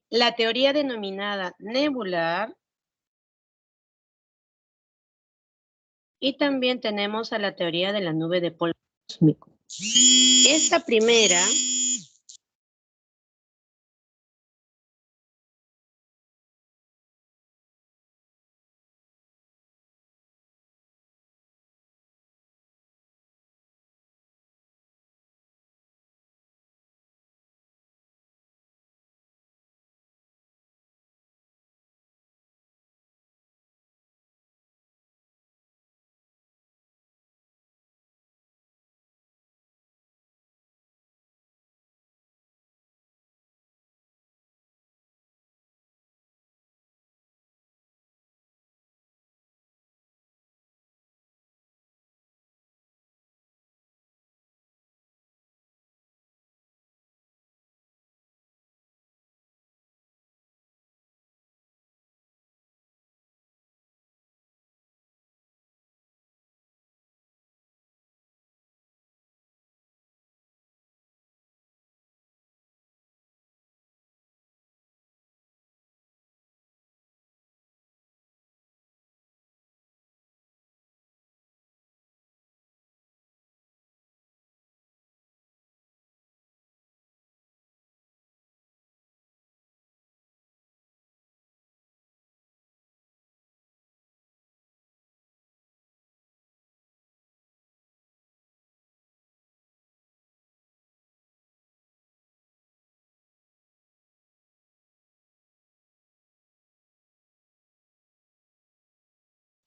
la teoría denominada nebular, y también tenemos a la teoría de la nube de polvo cósmico. Esta primera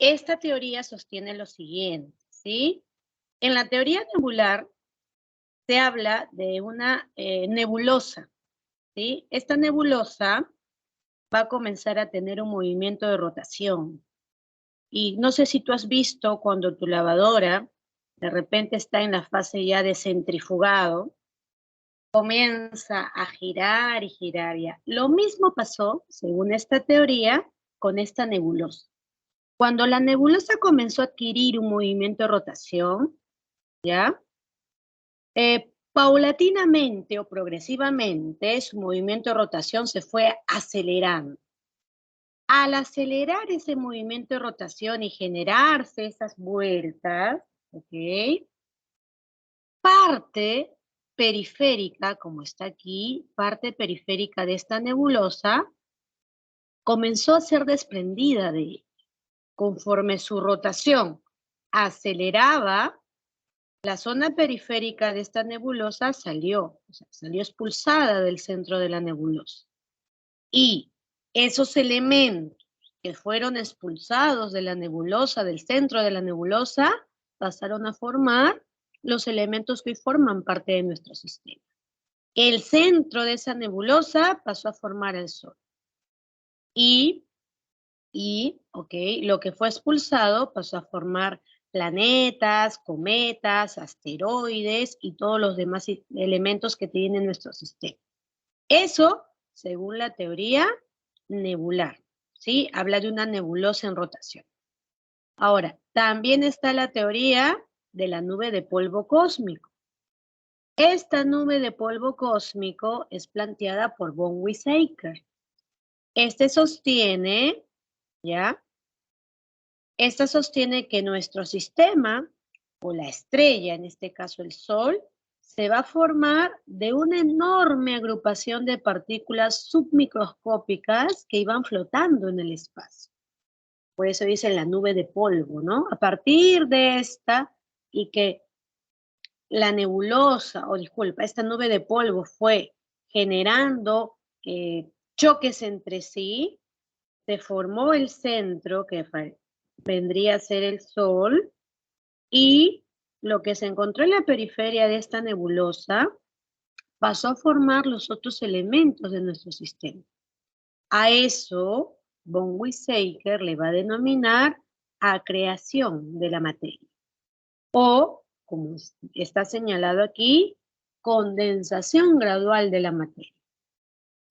Esta teoría sostiene lo siguiente, ¿sí? En la teoría nebular se habla de una nebulosa, ¿sí? Esta nebulosa va a comenzar a tener un movimiento de rotación. Y no sé si tú has visto cuando tu lavadora de repente está en la fase ya de centrifugado, comienza a girar y girar ya. Lo mismo pasó, según esta teoría, con esta nebulosa. Cuando la nebulosa comenzó a adquirir un movimiento de rotación, ¿ya? Paulatinamente o progresivamente su movimiento de rotación se fue acelerando. Al acelerar ese movimiento de rotación y generarse esas vueltas, ¿ok? Parte periférica, como está aquí, parte periférica de esta nebulosa, comenzó a ser desprendida de ella. Conforme su rotación aceleraba, la zona periférica de esta nebulosa salió, o sea, salió expulsada del centro de la nebulosa. Y esos elementos que fueron expulsados de la nebulosa, del centro de la nebulosa, pasaron a formar los elementos que hoy forman parte de nuestro sistema. El centro de esa nebulosa pasó a formar el Sol. Ok, lo que fue expulsado pasó a formar planetas, cometas, asteroides y todos los demás elementos que tiene nuestro sistema. Eso, según la teoría nebular, ¿sí? Habla de una nebulosa en rotación. Ahora, también está la teoría de la nube de polvo cósmico. Esta nube de polvo cósmico es planteada por von Weizsäcker. Este sostiene, ¿ya? Esta sostiene que nuestro sistema, o la estrella, en este caso el Sol, se va a formar de una enorme agrupación de partículas submicroscópicas que iban flotando en el espacio. Por eso dice la nube de polvo, ¿no? A partir de esta, y que la nebulosa, o disculpa, esta nube de polvo fue generando choques entre sí, se formó el centro, que vendría a ser el Sol, y lo que se encontró en la periferia de esta nebulosa pasó a formar los otros elementos de nuestro sistema. A eso, von Weizsäcker le va a denominar acreción de la materia. O, como está señalado aquí, condensación gradual de la materia.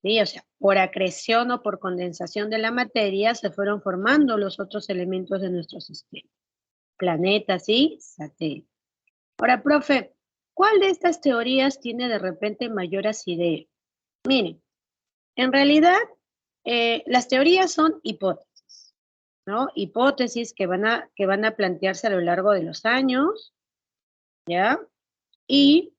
¿Sí? O sea, por acreción o por condensación de la materia se fueron formando los otros elementos de nuestro sistema. Planetas y satélites. Ahora, profe, ¿cuál de estas teorías tiene de repente mayor asidero? Miren, En realidad, las teorías son hipótesis, ¿no? Hipótesis que van a plantearse a lo largo de los años, ¿ya? Y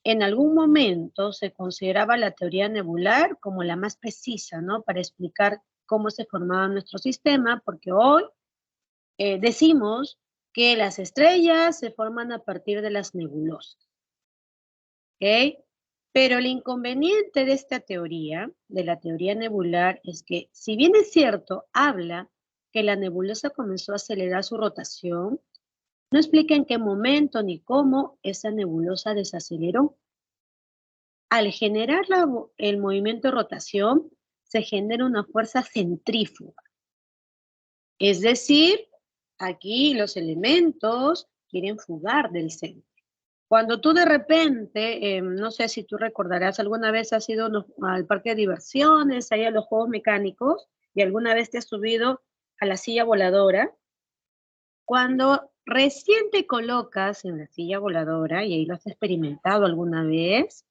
en algún momento se consideraba la teoría nebular como la más precisa, ¿no? Para explicar cómo se formaba nuestro sistema, porque hoy decimos que las estrellas se forman a partir de las nebulosas, ¿ok? Pero el inconveniente de esta teoría, de la teoría nebular, es que si bien es cierto, habla que la nebulosa comenzó a acelerar su rotación, no explica en qué momento ni cómo esa nebulosa desaceleró. Al generar el movimiento de rotación, se genera una fuerza centrífuga. Es decir, aquí los elementos quieren fugar del centro. Cuando tú de repente, no sé si tú recordarás, alguna vez has ido al parque de diversiones, ahí a los juegos mecánicos, y alguna vez te has subido a la silla voladora. Cuando recién te colocas en la silla voladora, y ahí lo has experimentado alguna vez,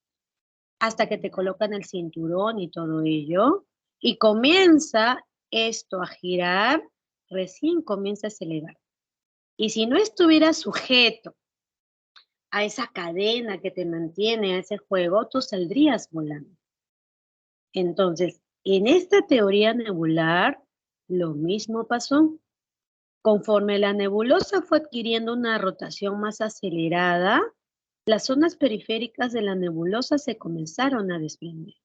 hasta que te colocan el cinturón y todo ello, y comienza esto a girar, recién comienza a acelerar. Y si no estuviera sujeto a esa cadena que te mantiene a ese juego, tú saldrías volando. Entonces, en esta teoría nebular, lo mismo pasó. Conforme la nebulosa fue adquiriendo una rotación más acelerada, las zonas periféricas de la nebulosa se comenzaron a desprender.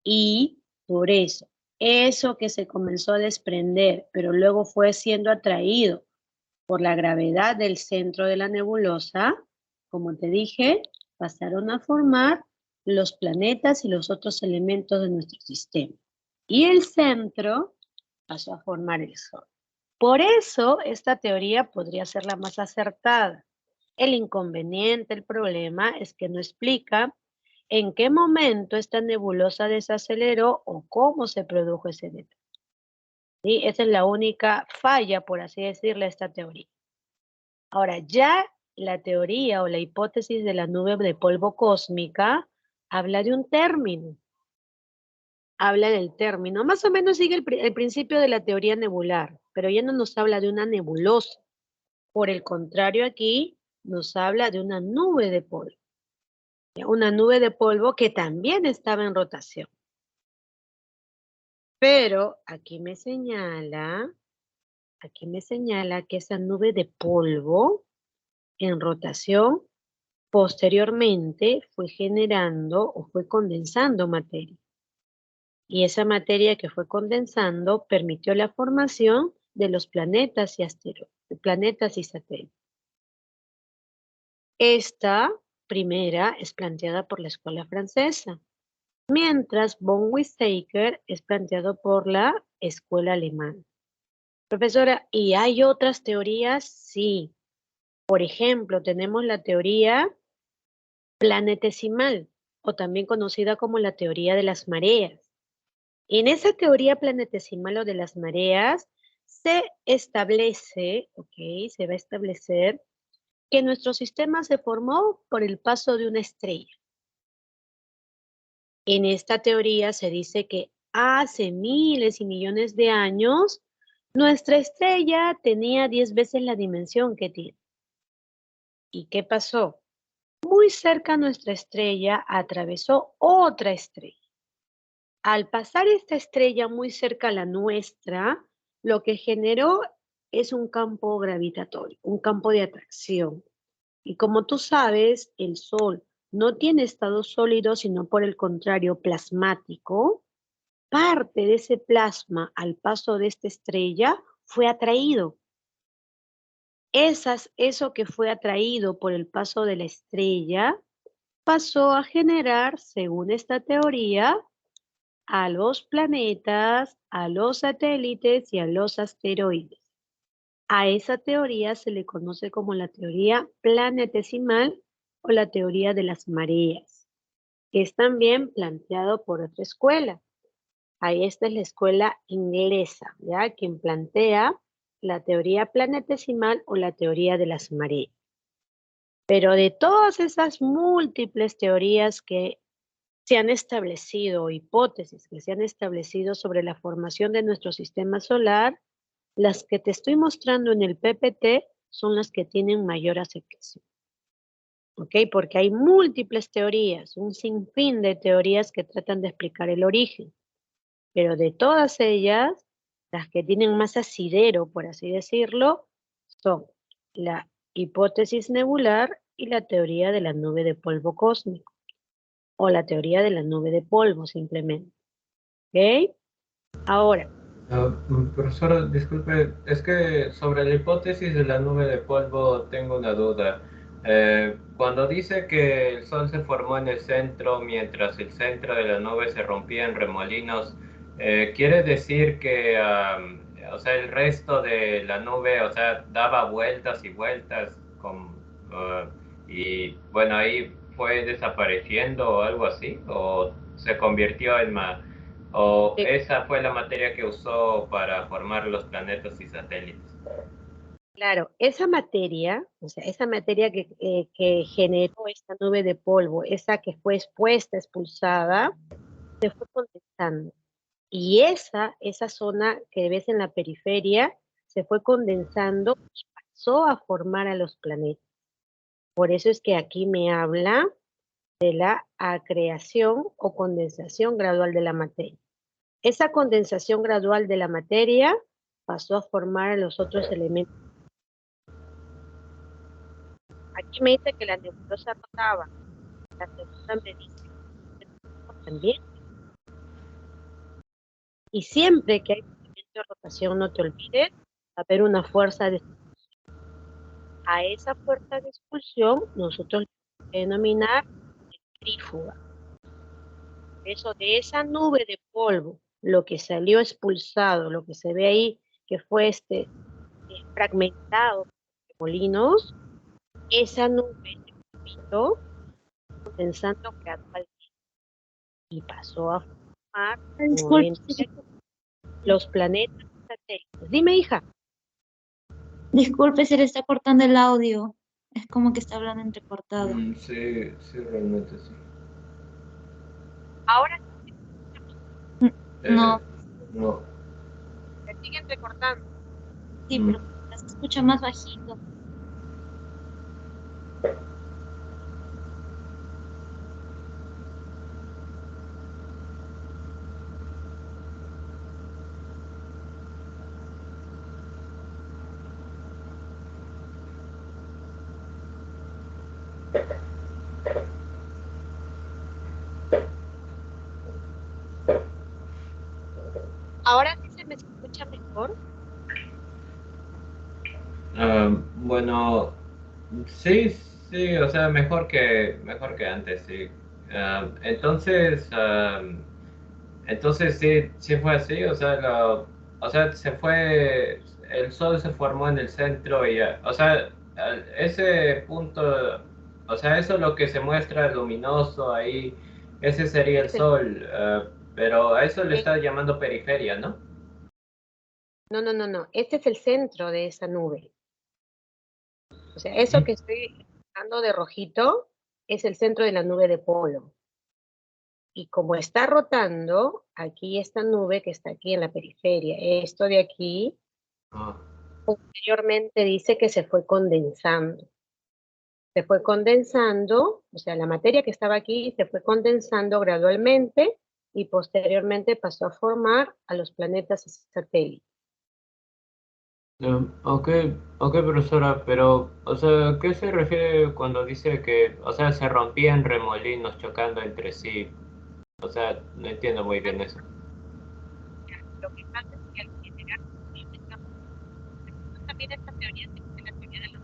Y por eso que se comenzó a desprender, pero luego fue siendo atraído por la gravedad del centro de la nebulosa, como te dije, pasaron a formar los planetas y los otros elementos de nuestro sistema. Y el centro pasó a formar el Sol. Por eso esta teoría podría ser la más acertada. El inconveniente, el problema es que no explica en qué momento esta nebulosa desaceleró o cómo se produjo ese detalle. ¿Sí? Esa es la única falla, por así decirle, a esta teoría. Ahora, ya la teoría o la hipótesis de la nube de polvo cósmica habla de un término. Habla del término. Más o menos sigue el principio de la teoría nebular, pero ya no nos habla de una nebulosa. Por el contrario, aquí nos habla de una nube de polvo. Una nube de polvo que también estaba en rotación. Pero aquí me señala que esa nube de polvo en rotación posteriormente fue generando o fue condensando materia. Y esa materia que fue condensando permitió la formación de los planetas y asteroides, planetas y satélites. Esta primera es planteada por la escuela francesa, mientras von Weizsäcker es planteado por la escuela alemana. Profesora, ¿y hay otras teorías? Sí. Por ejemplo, tenemos la teoría planetesimal, o también conocida como la teoría de las mareas. En esa teoría planetesimal o de las mareas se establece, se va a establecer que nuestro sistema se formó por el paso de una estrella. En esta teoría se dice que hace miles y millones de años, nuestra estrella tenía 10 veces la dimensión que tiene. ¿Y qué pasó? Muy cerca a nuestra estrella atravesó otra estrella. Al pasar esta estrella muy cerca a la nuestra, lo que generó es un campo gravitatorio, un campo de atracción. Y como tú sabes, el Sol no tiene estado sólido, sino por el contrario, plasmático. Parte de ese plasma al paso de esta estrella fue atraído. Eso que fue atraído por el paso de la estrella pasó a generar, según esta teoría, a los planetas, a los satélites y a los asteroides. A esa teoría se le conoce como la teoría planetesimal o la teoría de las mareas, que es también planteado por otra escuela. Ahí esta es la escuela inglesa, ¿ya? Quien plantea la teoría planetesimal o la teoría de las mareas. Pero de todas esas múltiples teorías que se han establecido, hipótesis que se han establecido sobre la formación de nuestro sistema solar, las que te estoy mostrando en el PPT son las que tienen mayor aceptación. ¿Ok? Porque hay múltiples teorías, un sinfín de teorías que tratan de explicar el origen. Pero de todas ellas, las que tienen más asidero, por así decirlo, son la hipótesis nebular y la teoría de la nube de polvo cósmico, o la teoría de la nube de polvo simplemente. ¿Ok? Ahora, Profesor, disculpe, es que sobre la hipótesis de la nube de polvo tengo una duda. Cuando dice que el Sol se formó en el centro mientras el centro de la nube se rompía en remolinos, ¿quiere decir que, o sea, el resto de la nube, o sea, daba vueltas y vueltas y bueno, ahí fue desapareciendo o algo así? ¿O se convirtió en más? ¿O eh, esa fue la materia que usó para formar los planetas y satélites? claro, esa materia, o sea, esa materia que generó esta nube de polvo, esa que fue expuesta, expulsada, se fue condensando. Y esa zona que ves en la periferia se fue condensando y pasó a formar a los planetas. Por eso es que aquí me habla de la acreación o condensación gradual de la materia. Esa condensación gradual de la materia pasó a formar a los otros elementos. Aquí me dice que la nebulosa rotaba, la segunda me dice que también. Y siempre que hay movimiento de rotación, no te olvides, va a haber una fuerza de a esa fuerza de expulsión nosotros le denominar centrífuga. Eso de esa nube de polvo, lo que salió expulsado, lo que se ve ahí, que fue fragmentado por molinos, esa nube se convirtió condensando gradualmente y pasó a formar, como Disculpe, ven, los planetas y satélites. Dime, hija. disculpe, se le está cortando el audio. Es como que está hablando entrecortado. Sí, sí, realmente sí. Ahora Eh, No, no. se siguen recortando. sí, Mm. pero se escucha más bajito. Ahora sí se me escucha mejor. Bueno, sí, sí, o sea, mejor que antes, sí. Entonces, entonces sí, sí fue así, o sea, o sea, el sol se formó en el centro y, o sea, ese punto, o sea, eso es lo que se muestra luminoso ahí, ese sería el Es el- sol, pero a eso le eh, está llamando periferia, ¿no? no, no, no, no. Este es el centro de esa nube. O sea, eso Ujú. que estoy dando de rojito es el centro de la nube de polo. Y como está rotando, aquí esta nube que está aquí en la periferia, esto de aquí, Ah. posteriormente dice que se fue condensando. Se fue condensando, o sea, la materia que estaba aquí se fue condensando gradualmente y posteriormente pasó a formar a los planetas y satélites. Ok, ok, profesora, pero, o sea, ¿qué se refiere cuando dice que, o sea, se rompían remolinos chocando entre sí? O sea, no entiendo muy bien eso. Lo que pasa es que al generar también esta teoría de la teoría de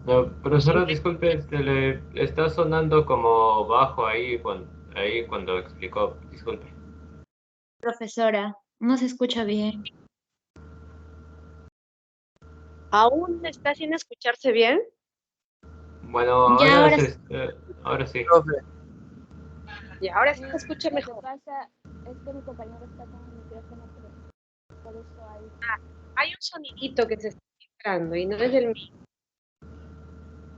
No, los profesora, simples. disculpe, le está sonando como bajo ahí cuando explicó, disculpe. Profesora, no se escucha bien. ¿Aún está sin escucharse bien? Bueno, Ya ahora sí. ahora sí. Profe, Y ahora sí se escucha Lo que mejor. pasa es que mi compañero está con el micrófono, pero por eso hay... Hay un sonidito que se está filtrando y no es el mío.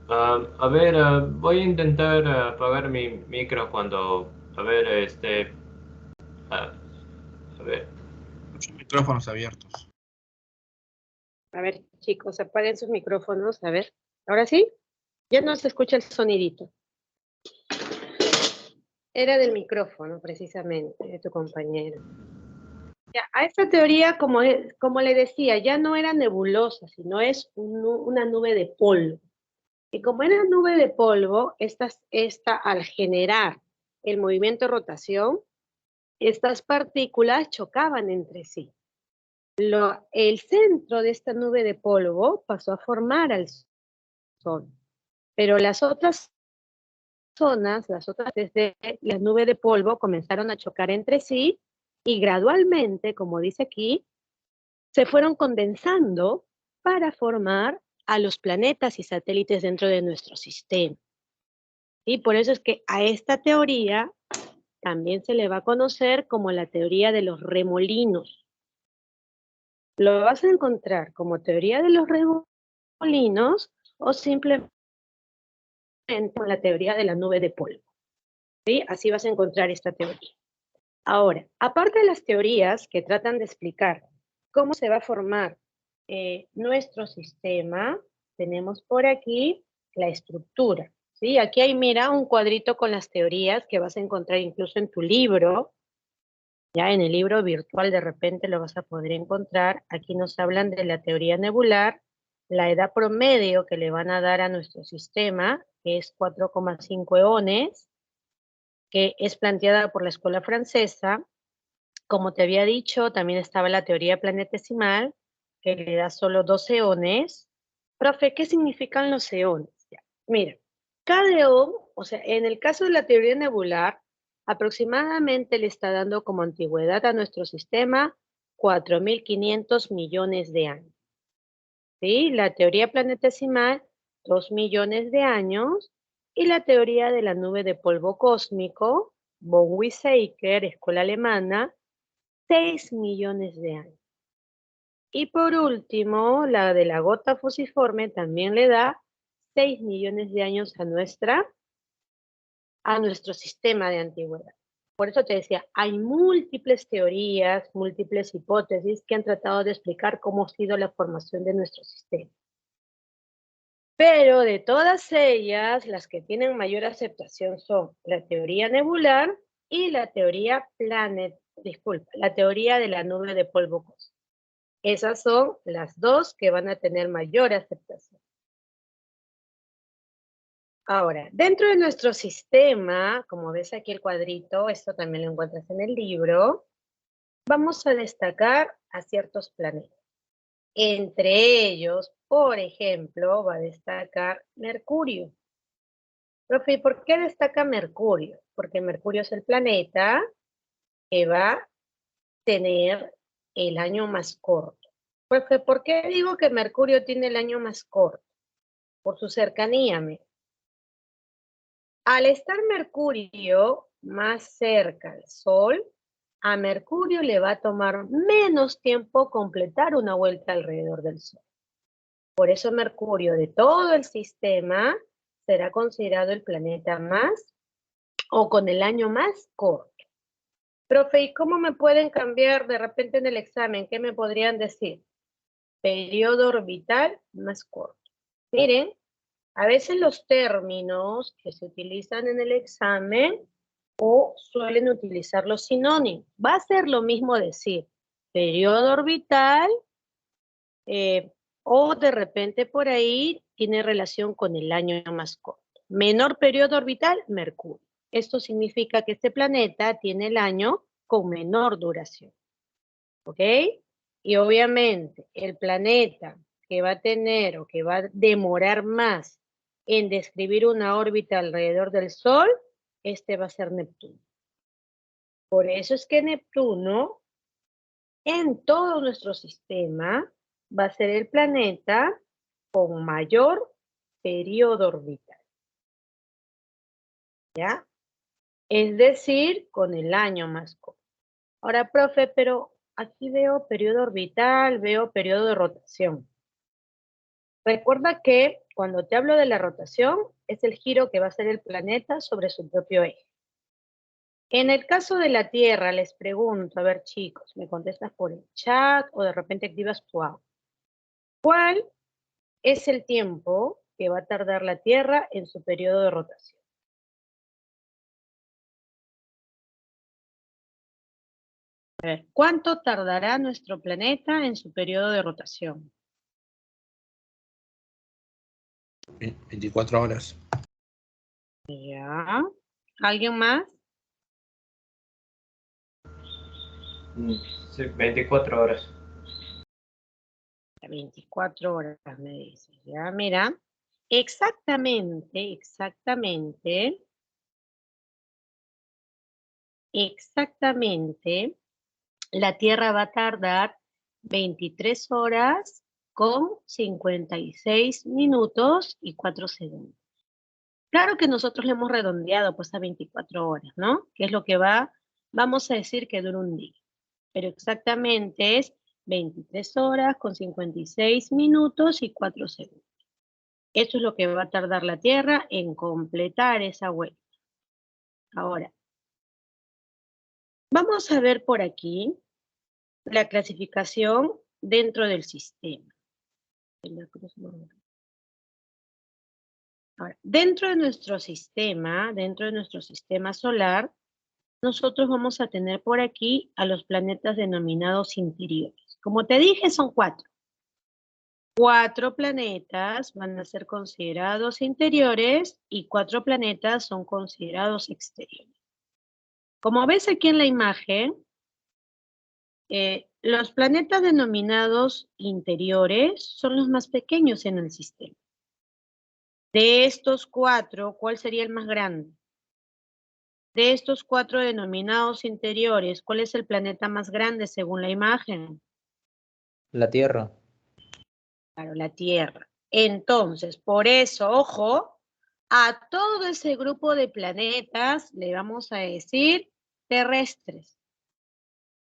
A ver, voy a intentar apagar mi micro A ver, a ver. Muchos micrófonos abiertos. A ver, chicos, apaguen sus micrófonos. A ver, ¿ahora sí? Ya no se escucha el sonidito. Era del micrófono, precisamente, de tu compañero. Ya, a esta teoría, como le decía, ya no era nebulosa, sino es una nube de polvo. Y como era nube de polvo, esta al generar el movimiento de rotación, estas partículas chocaban entre sí. El centro de esta nube de polvo pasó a formar al Sol, pero las otras zonas, desde la nube de polvo comenzaron a chocar entre sí y gradualmente, como dice aquí, se fueron condensando para formar a los planetas y satélites dentro de nuestro sistema. Y por eso es que a esta teoría también se le va a conocer como la teoría de los remolinos. Lo vas a encontrar como teoría de los remolinos o simplemente como la teoría de la nube de polvo. ¿Sí? Así vas a encontrar esta teoría. Ahora, aparte de las teorías que tratan de explicar cómo se va a formar nuestro sistema, tenemos por aquí la estructura. ¿Sí? Aquí hay, mira, un cuadrito con las teorías que vas a encontrar incluso en tu libro. Ya en el libro virtual de repente lo vas a poder encontrar. Aquí nos hablan de la teoría nebular, la edad promedio que le van a dar a nuestro sistema, que es 4,5 eones, que es planteada por la escuela francesa. Como te había dicho, también estaba la teoría planetesimal, que le da solo 2 eones. Profe, ¿qué significan los eones? Ya, mira, cada eón, o sea, en el caso de la teoría nebular, aproximadamente le está dando como antigüedad a nuestro sistema 4.500 millones de años. ¿Sí? La teoría planetesimal, 2 millones de años. Y la teoría de la nube de polvo cósmico, von Weizsäcker, escuela alemana, 6 millones de años. Y por último, la de la gota fusiforme también le da 6 millones de años a nuestro sistema de antigüedad. Por eso te decía, hay múltiples teorías, múltiples hipótesis que han tratado de explicar cómo ha sido la formación de nuestro sistema. Pero de todas ellas, las que tienen mayor aceptación son la teoría nebular y la teoría la teoría de la nube de polvo cósmico. Esas son las dos que van a tener mayor aceptación. Ahora, dentro de nuestro sistema, como ves aquí el cuadrito, esto también lo encuentras en el libro, vamos a destacar a ciertos planetas. Entre ellos, por ejemplo, va a destacar Mercurio. Profe, ¿por qué destaca Mercurio? Porque Mercurio es el planeta que va a tener el año más corto. Profe, ¿por qué digo que Mercurio tiene el año más corto? Por su cercanía, mira. Al estar Mercurio más cerca al Sol, a Mercurio le va a tomar menos tiempo completar una vuelta alrededor del Sol. Por eso Mercurio de todo el sistema será considerado el planeta más o con el año más corto. Profe, ¿y cómo me pueden cambiar de repente en el examen? ¿Qué me podrían decir? Periodo orbital más corto. Miren, a veces los términos que se utilizan en el examen o suelen utilizar los sinónimos. Va a ser lo mismo decir periodo orbital o de repente por ahí tiene relación con el año más corto. Menor periodo orbital, Mercurio. Esto significa que este planeta tiene el año con menor duración. ¿Ok? Y obviamente el planeta que va a tener o que va a demorar más en describir una órbita alrededor del Sol, este va a ser Neptuno. Por eso es que Neptuno, en todo nuestro sistema, va a ser el planeta con mayor periodo orbital. ¿Ya? Es decir, con el año más corto. Ahora, profe, pero aquí veo periodo orbital, veo periodo de rotación. Recuerda que cuando te hablo de la rotación, es el giro que va a hacer el planeta sobre su propio eje. En el caso de la Tierra, les pregunto, a ver chicos, me contestas por el chat o de repente activas tu audio. ¿Cuál es el tiempo que va a tardar la Tierra en su periodo de rotación? A ver, ¿cuánto tardará nuestro planeta en su periodo de rotación? 24 horas. Ya. ¿Alguien más? Sí, 24 horas. 24 horas, me dice. Ya, mira. Exactamente, la Tierra va a tardar 23 horas con 56 minutos y 4 segundos. Claro que nosotros le hemos redondeado pues a 24 horas, ¿no? Que es lo que vamos a decir que dura un día. Pero exactamente es 23 horas con 56 minutos y 4 segundos. Eso es lo que va a tardar la Tierra en completar esa vuelta. Ahora, vamos a ver por aquí la clasificación dentro del sistema. Ahora, dentro de nuestro sistema solar, nosotros vamos a tener por aquí a los planetas denominados interiores. Como te dije, son 4. 4 planetas van a ser considerados interiores y 4 planetas son considerados exteriores. Como ves aquí en la imagen, los planetas denominados interiores son los más pequeños en el sistema. De estos 4, ¿cuál sería el más grande? De estos 4 denominados interiores, ¿cuál es el planeta más grande según la imagen? La Tierra. Claro, la Tierra. Entonces, por eso, ojo, a todo ese grupo de planetas le vamos a decir terrestres.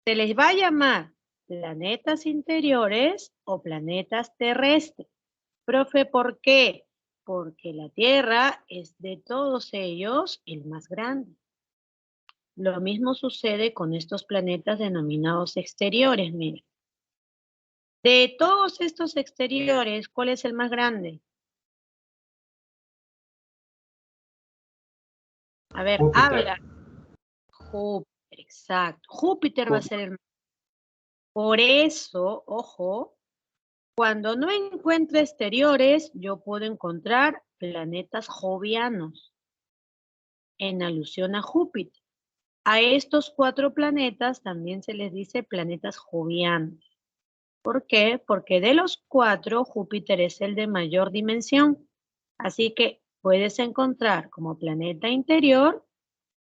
Se les va a llamar planetas interiores o planetas terrestres. Profe, ¿por qué? Porque la Tierra es de todos ellos el más grande. Lo mismo sucede con estos planetas denominados exteriores, mira. De todos estos exteriores, ¿cuál es el más grande? A ver, Júpiter. habla. Júpiter, exacto. Júpiter va a ser el más grande. Por eso, ojo, cuando no encuentre exteriores, yo puedo encontrar planetas jovianos, en alusión a Júpiter. A estos 4 planetas también se les dice planetas jovianos. ¿Por qué? Porque de los 4, Júpiter es el de mayor dimensión. Así que puedes encontrar como planeta interior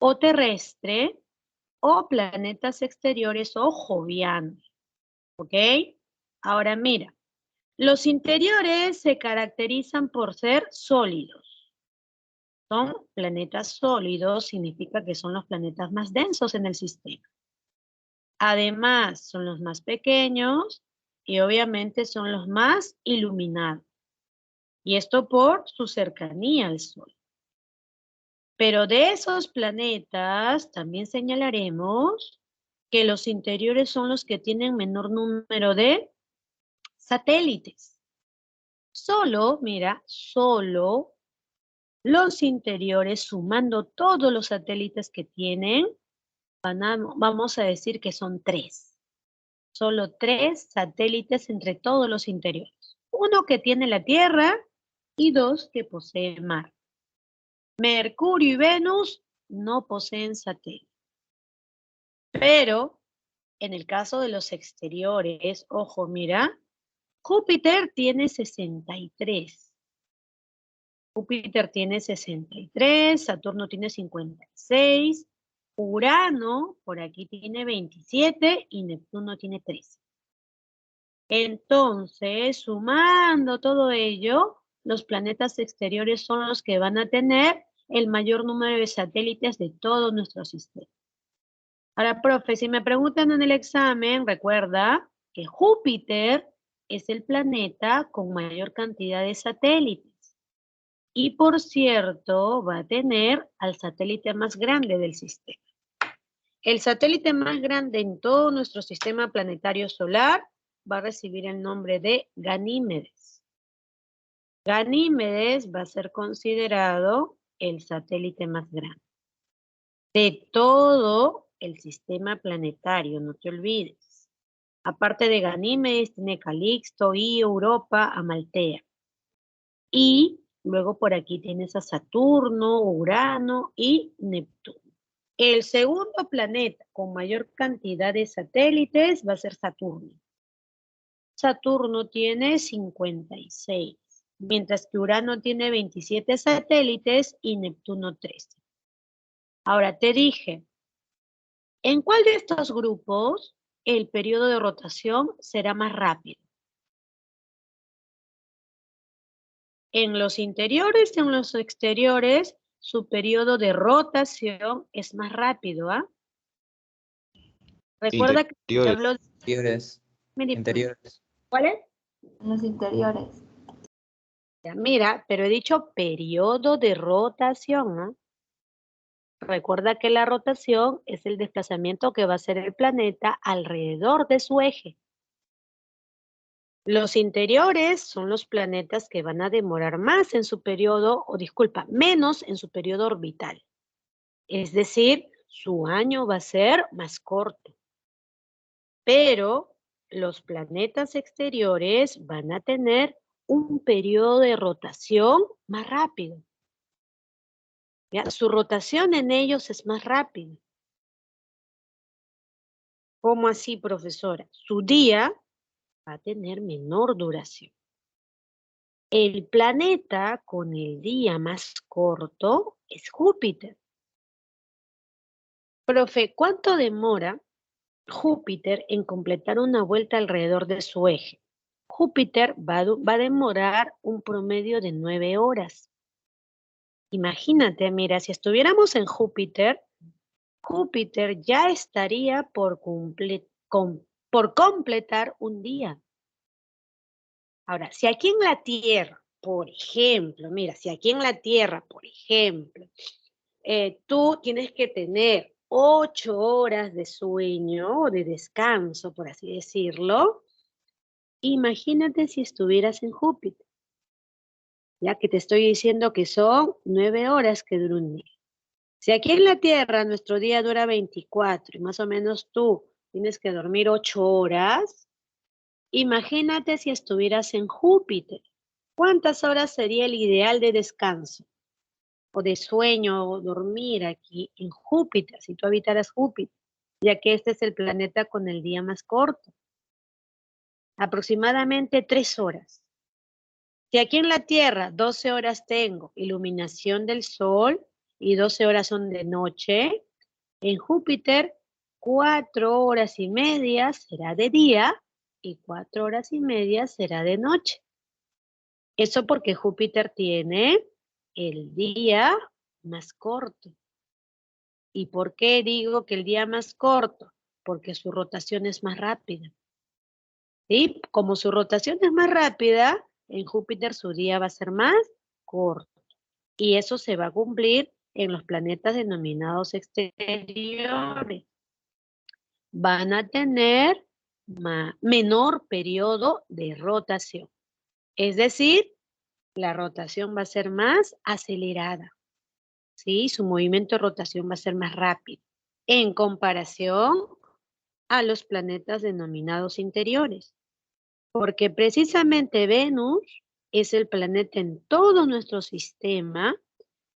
o terrestre o planetas exteriores o jovianos. ¿Ok? Ahora mira, los interiores se caracterizan por ser sólidos. Son planetas sólidos, significa que son los planetas más densos en el sistema. Además, son los más pequeños y obviamente son los más iluminados. Y esto por su cercanía al Sol. Pero de esos planetas también señalaremos que los interiores son los que tienen menor número de satélites. Solo, mira, solo los interiores, sumando todos los satélites que tienen, vamos a decir que son 3. Solo 3 satélites entre todos los interiores. 1 que tiene la Tierra y 2 que posee Marte. Mercurio y Venus no poseen satélites. Pero en el caso de los exteriores, ojo, mira, Júpiter tiene 63. Júpiter tiene 63, Saturno tiene 56, Urano por aquí tiene 27 y Neptuno tiene 13. Entonces, sumando todo ello, los planetas exteriores son los que van a tener el mayor número de satélites de todo nuestro sistema. Ahora, profe, si me preguntan en el examen, recuerda que Júpiter es el planeta con mayor cantidad de satélites. Y por cierto, va a tener al satélite más grande del sistema. El satélite más grande en todo nuestro sistema planetario solar va a recibir el nombre de Ganímedes. Ganímedes va a ser considerado el satélite más grande de todo el sistema planetario, no te olvides. Aparte de Ganímedes, tiene Calixto, Io, Europa, Amaltea. Y luego por aquí tienes a Saturno, Urano y Neptuno. El segundo planeta con mayor cantidad de satélites va a ser Saturno. Saturno tiene 56, mientras que Urano tiene 27 satélites y Neptuno 13. Ahora te dije, ¿en cuál de estos grupos el periodo de rotación será más rápido? En los interiores y en los exteriores, su periodo de rotación es más rápido, ¿ah? Recuerda que te hablo de... Interiores. Interiores. ¿Cuál es? Los interiores. Ya, mira, pero he dicho periodo de rotación, ¿ah? Recuerda que la rotación es el desplazamiento que va a hacer el planeta alrededor de su eje. Los interiores son los planetas que van a demorar más en su periodo, o disculpa, menos en su periodo orbital. Es decir, su año va a ser más corto. Pero los planetas exteriores van a tener un periodo de rotación más rápido. ¿Ya? Su rotación en ellos es más rápida. ¿Cómo así, profesora? Su día va a tener menor duración. El planeta con el día más corto es Júpiter. Profe, ¿cuánto demora Júpiter en completar una vuelta alrededor de su eje? Júpiter va a demorar un promedio de 9 horas. Imagínate, mira, si estuviéramos en Júpiter, Júpiter ya estaría por completar un día. Ahora, si aquí en la Tierra, por ejemplo, mira, si aquí en la Tierra, por ejemplo, tú tienes que tener 8 horas de sueño o de descanso, por así decirlo, imagínate si estuvieras en Júpiter, ya que te estoy diciendo que son 9 horas que dura un día. Si aquí en la Tierra nuestro día dura 24 y más o menos tú tienes que dormir 8 horas, imagínate si estuvieras en Júpiter. ¿Cuántas horas sería el ideal de descanso o de sueño o dormir aquí en Júpiter, si tú habitaras Júpiter, ya que este es el planeta con el día más corto? Aproximadamente 3 horas. Si aquí en la Tierra 12 horas tengo iluminación del sol y 12 horas son de noche, en Júpiter 4 horas y media será de día y 4 horas y media será de noche. Eso porque Júpiter tiene el día más corto. ¿Y por qué digo que el día más corto? Porque su rotación es más rápida. ¿Sí? Como su rotación es más rápida, en Júpiter su día va a ser más corto. Y eso se va a cumplir en los planetas denominados exteriores. Van a tener menor periodo de rotación. Es decir, la rotación va a ser más acelerada. ¿Sí? Su movimiento de rotación va a ser más rápido en comparación a los planetas denominados interiores. Porque precisamente Venus es el planeta en todo nuestro sistema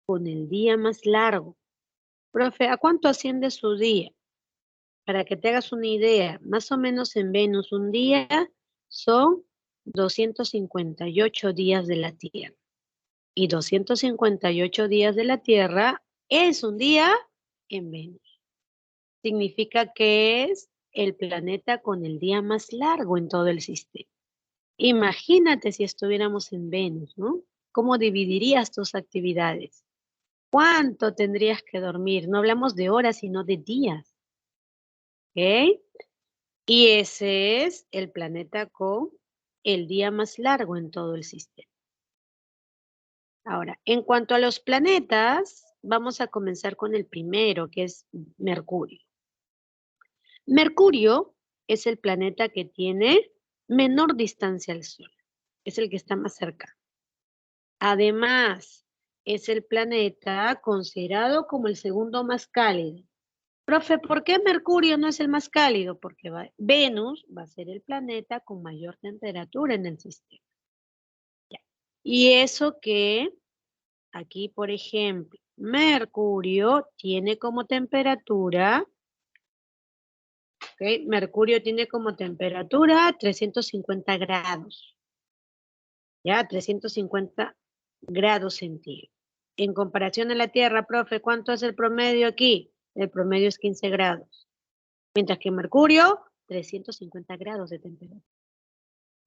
con el día más largo. Profe, ¿a cuánto asciende su día? Para que te hagas una idea, más o menos en Venus un día son 258 días de la Tierra. Y 258 días de la Tierra es un día en Venus. Significa que es el planeta con el día más largo en todo el sistema. Imagínate si estuviéramos en Venus, ¿no? ¿Cómo dividirías tus actividades? ¿Cuánto tendrías que dormir? No hablamos de horas, sino de días. ¿Ok? Y ese es el planeta con el día más largo en todo el sistema. Ahora, en cuanto a los planetas, vamos a comenzar con el primero, que es Mercurio. Mercurio es el planeta que tiene menor distancia al Sol. Es el que está más cerca. Además, es el planeta considerado como el segundo más cálido. Profe, ¿por qué Mercurio no es el más cálido? Porque Venus va a ser el planeta con mayor temperatura en el sistema. Ya. Y eso que aquí, por ejemplo, Mercurio tiene como temperatura, ¿ok? Mercurio tiene como temperatura 350 grados. Ya, 350 grados centígrados. En comparación a la Tierra, profe, ¿cuánto es el promedio aquí? El promedio es 15 grados. Mientras que Mercurio, 350 grados de temperatura.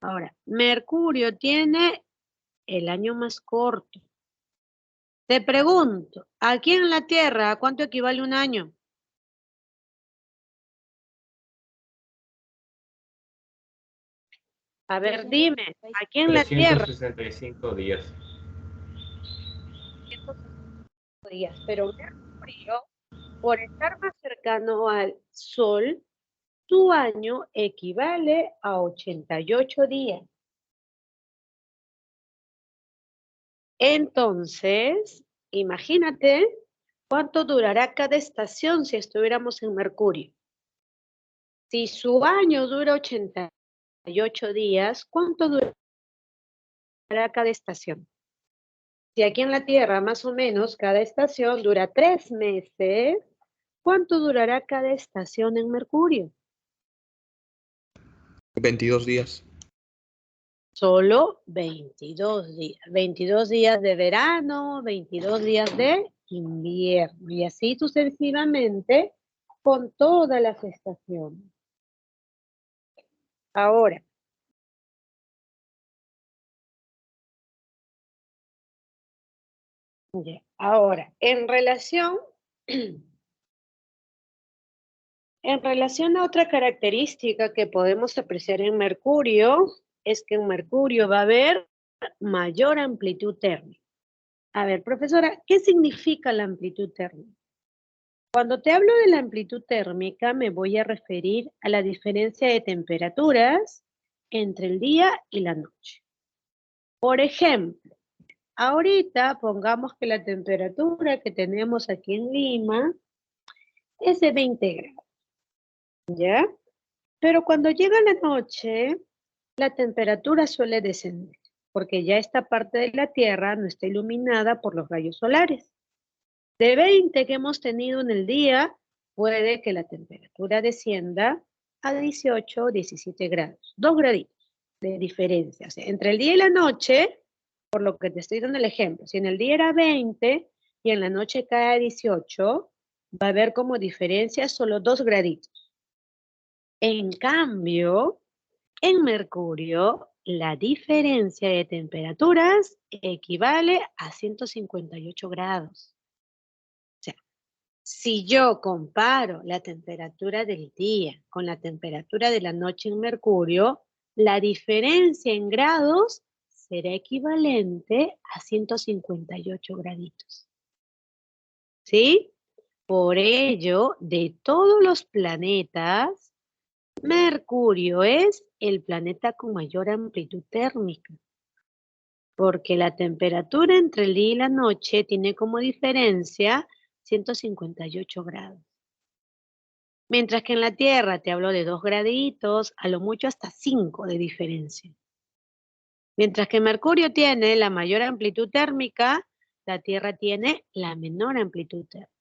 Ahora, Mercurio tiene el año más corto. Te pregunto, aquí en la Tierra, ¿a cuánto equivale un año? A ver, dime, aquí en la Tierra, 365 días. 165 días, pero Mercurio, por estar más cercano al Sol, su año equivale a 88 días. Entonces, imagínate cuánto durará cada estación si estuviéramos en Mercurio. Si su año dura 88 días, ¿cuánto durará cada estación? Si aquí en la Tierra más o menos cada estación dura 3 meses, ¿cuánto durará cada estación en Mercurio? 22 días. Solo 22 días. 22 días de verano, 22 días de invierno. Y así sucesivamente con todas las estaciones. Ahora, en relación a otra característica que podemos apreciar en Mercurio, es que en Mercurio va a haber mayor amplitud térmica. A ver, profesora, ¿qué significa la amplitud térmica? Cuando te hablo de la amplitud térmica, me voy a referir a la diferencia de temperaturas entre el día y la noche. Por ejemplo, ahorita pongamos que la temperatura que tenemos aquí en Lima es de 20 grados, ¿ya? Pero cuando llega la noche, la temperatura suele descender, porque ya esta parte de la Tierra no está iluminada por los rayos solares. De 20 que hemos tenido en el día, puede que la temperatura descienda a 18 o 17 grados, 2 graditos de diferencia. O sea, entre el día y la noche, por lo que te estoy dando el ejemplo, si en el día era 20 y en la noche cae a 18, va a haber como diferencia solo 2 graditos. En cambio, en Mercurio, la diferencia de temperaturas equivale a 158 grados. O sea, si yo comparo la temperatura del día con la temperatura de la noche en Mercurio, la diferencia en grados será equivalente a 158 graditos. ¿Sí? Por ello, de todos los planetas, Mercurio es el planeta con mayor amplitud térmica, porque la temperatura entre el día y la noche tiene como diferencia 158 grados. Mientras que en la Tierra te hablo de 2 graditos, a lo mucho hasta 5 de diferencia. Mientras que Mercurio tiene la mayor amplitud térmica, la Tierra tiene la menor amplitud térmica.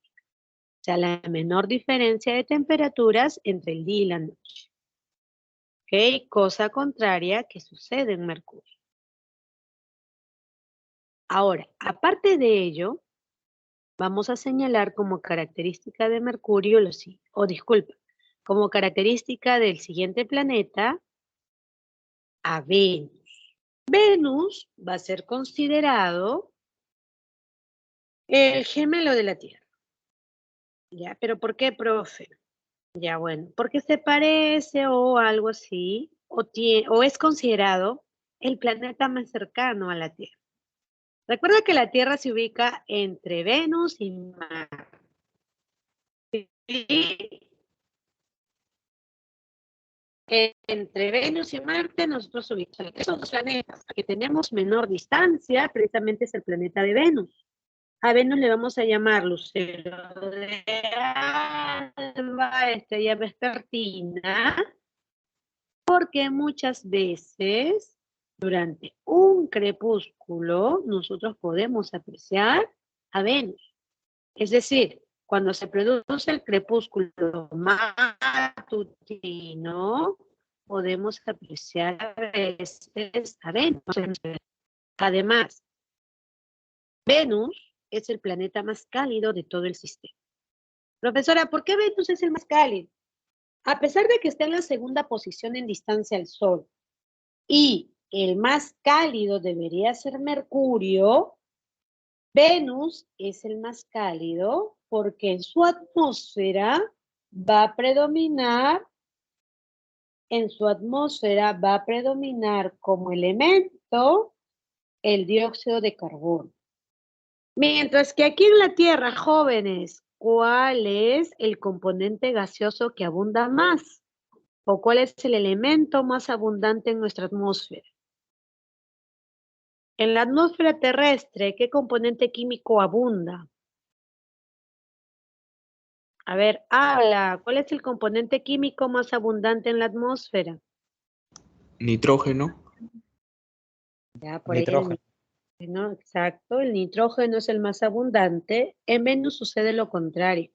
O sea, la menor diferencia de temperaturas entre el día y la noche. ¿Ok? Cosa contraria que sucede en Mercurio. Ahora, aparte de ello, vamos a señalar como característica de Mercurio, como característica del siguiente planeta, a Venus. Venus va a ser considerado el gemelo de la Tierra. ¿Ya? ¿Pero por qué, profe? Ya, bueno, porque se parece o algo así, o es considerado el planeta más cercano a la Tierra. Recuerda que la Tierra se ubica entre Venus y Marte. Entre Venus y Marte, nosotros ubicamos esos dos planetas. Que tenemos menor distancia, precisamente es el planeta de Venus. A Venus le vamos a llamar lucero de alba, estrella vespertina, porque muchas veces durante un crepúsculo nosotros podemos apreciar a Venus. Es decir, cuando se produce el crepúsculo matutino, podemos apreciar a veces a Venus. Además, Venus es el planeta más cálido de todo el sistema. Profesora, ¿por qué Venus es el más cálido? A pesar de que está en la segunda posición en distancia al Sol y el más cálido debería ser Mercurio, Venus es el más cálido porque en su atmósfera va a predominar, como elemento el dióxido de carbono. Mientras que aquí en la Tierra, jóvenes, ¿cuál es el componente gaseoso que abunda más? ¿O cuál es el elemento más abundante en nuestra atmósfera? En la atmósfera terrestre, ¿qué componente químico abunda? A ver, habla. ¿Cuál es el componente químico más abundante en la atmósfera? Nitrógeno. Ya, por ahí el Nitrógeno. nitrógeno, exacto. El nitrógeno es el más abundante. En Venus sucede lo contrario.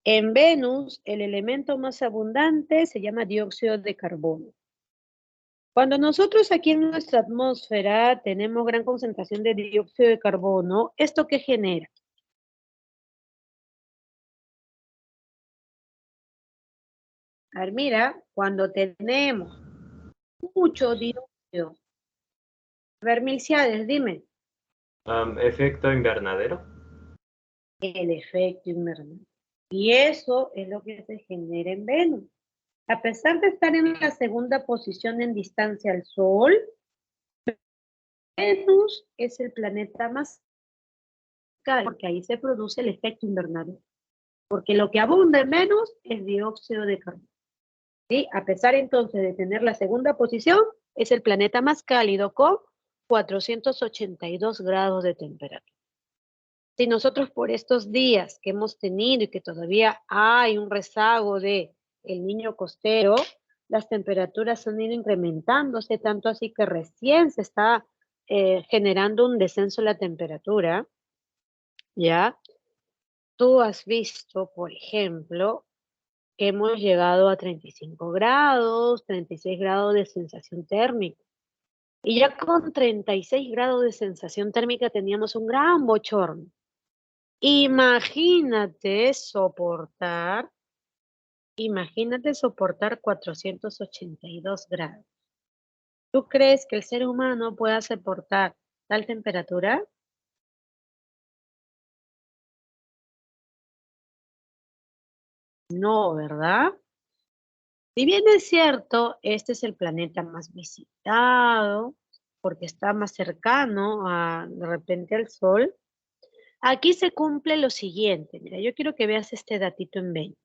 En Venus, el elemento más abundante se llama dióxido de carbono. Cuando nosotros aquí en nuestra atmósfera tenemos gran concentración de dióxido de carbono, ¿esto qué genera? A ver, mira, cuando tenemos mucho dióxido. A ver, Milciades, dime. Efecto invernadero. El efecto invernadero. Y eso es lo que se genera en Venus. A pesar de estar en la segunda posición en distancia al Sol, Venus es el planeta más cálido, porque ahí se produce el efecto invernadero. Porque lo que abunda en Venus es dióxido de carbono. ¿Sí? A pesar entonces de tener la segunda posición, es el planeta más cálido con 482 grados de temperatura. Si nosotros por estos días que hemos tenido y que todavía hay un rezago de el niño costero, las temperaturas han ido incrementándose, tanto así que recién se está generando un descenso en la temperatura, ¿ya? Tú has visto, por ejemplo, que hemos llegado a 35 grados, 36 grados de sensación térmica. Y ya con 36 grados de sensación térmica teníamos un gran bochorno. Imagínate soportar 482 grados. ¿Tú crees que el ser humano pueda soportar tal temperatura? No, ¿verdad? Si bien es cierto, este es el planeta más visitado, porque está más cercano de repente al Sol, aquí se cumple lo siguiente. Mira, yo quiero que veas este datito en Venus.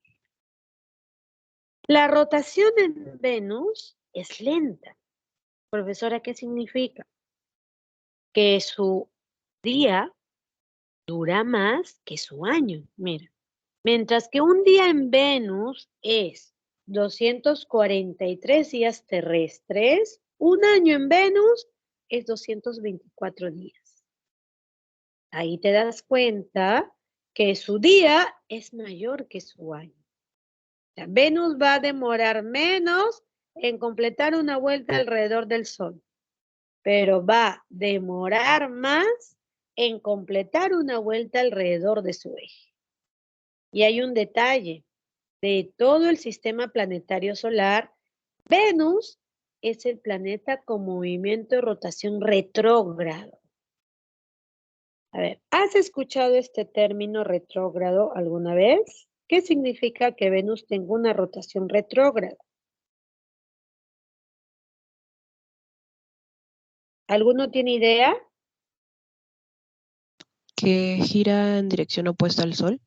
La rotación en Venus es lenta. Profesora, ¿qué significa? Que su día dura más que su año. Mira, mientras que un día en Venus es 243 días terrestres, un año en Venus es 224 días. Ahí te das cuenta que su día es mayor que su año. O sea, Venus va a demorar menos en completar una vuelta alrededor del Sol, pero va a demorar más en completar una vuelta alrededor de su eje. Y hay un detalle, de todo el sistema planetario solar, Venus es el planeta con movimiento de rotación retrógrado. A ver, ¿has escuchado este término retrógrado alguna vez? ¿Qué significa que Venus tenga una rotación retrógrada? ¿Alguno tiene idea? Que gira en dirección opuesta al Sol.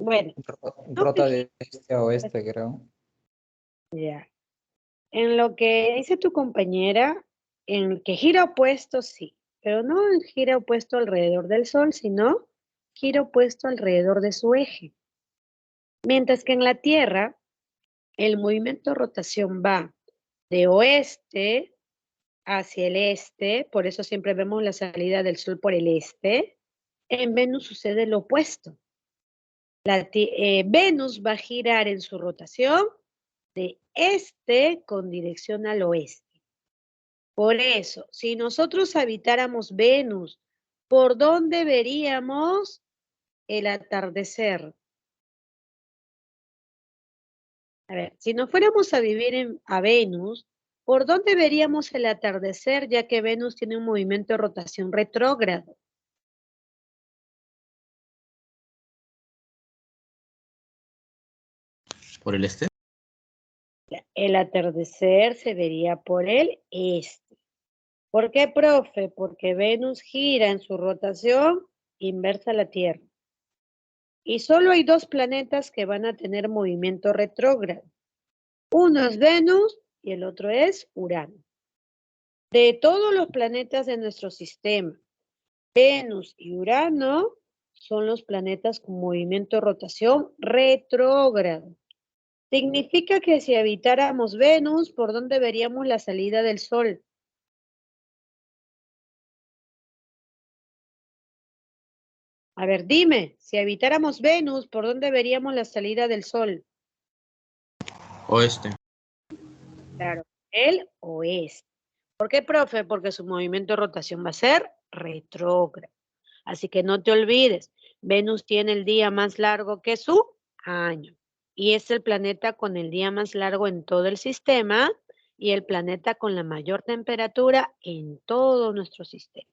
Bueno, no, Rota de este a oeste, creo. ya. En lo que dice tu compañera, en que gira opuesto, sí, pero no en gira opuesto alrededor del Sol, sino gira opuesto alrededor de su eje. Mientras que en la Tierra, el movimiento de rotación va de oeste hacia el este, por eso siempre vemos la salida del Sol por el este. En Venus sucede lo opuesto. Venus va a girar en su rotación de este con dirección al oeste. Por eso, si nosotros habitáramos Venus, ¿por dónde veríamos el atardecer? A ver, si nos fuéramos a vivir a Venus, ¿por dónde veríamos el atardecer, ya que Venus tiene un movimiento de rotación retrógrado? ¿Por el este? El atardecer se vería por el este. ¿Por qué, profe? Porque Venus gira en su rotación inversa a la Tierra. Y solo hay dos planetas que van a tener movimiento retrógrado. Uno es Venus y el otro es Urano. De todos los planetas de nuestro sistema, Venus y Urano son los planetas con movimiento de rotación retrógrado. Significa que si habitáramos Venus, ¿por dónde veríamos la salida del Sol? A ver, dime, si habitáramos Venus, ¿por dónde veríamos la salida del Sol? Oeste. Claro, el oeste. ¿Por qué, profe? Porque su movimiento de rotación va a ser retrógrado. Así que no te olvides, Venus tiene el día más largo que su año. Y es el planeta con el día más largo en todo el sistema y el planeta con la mayor temperatura en todo nuestro sistema.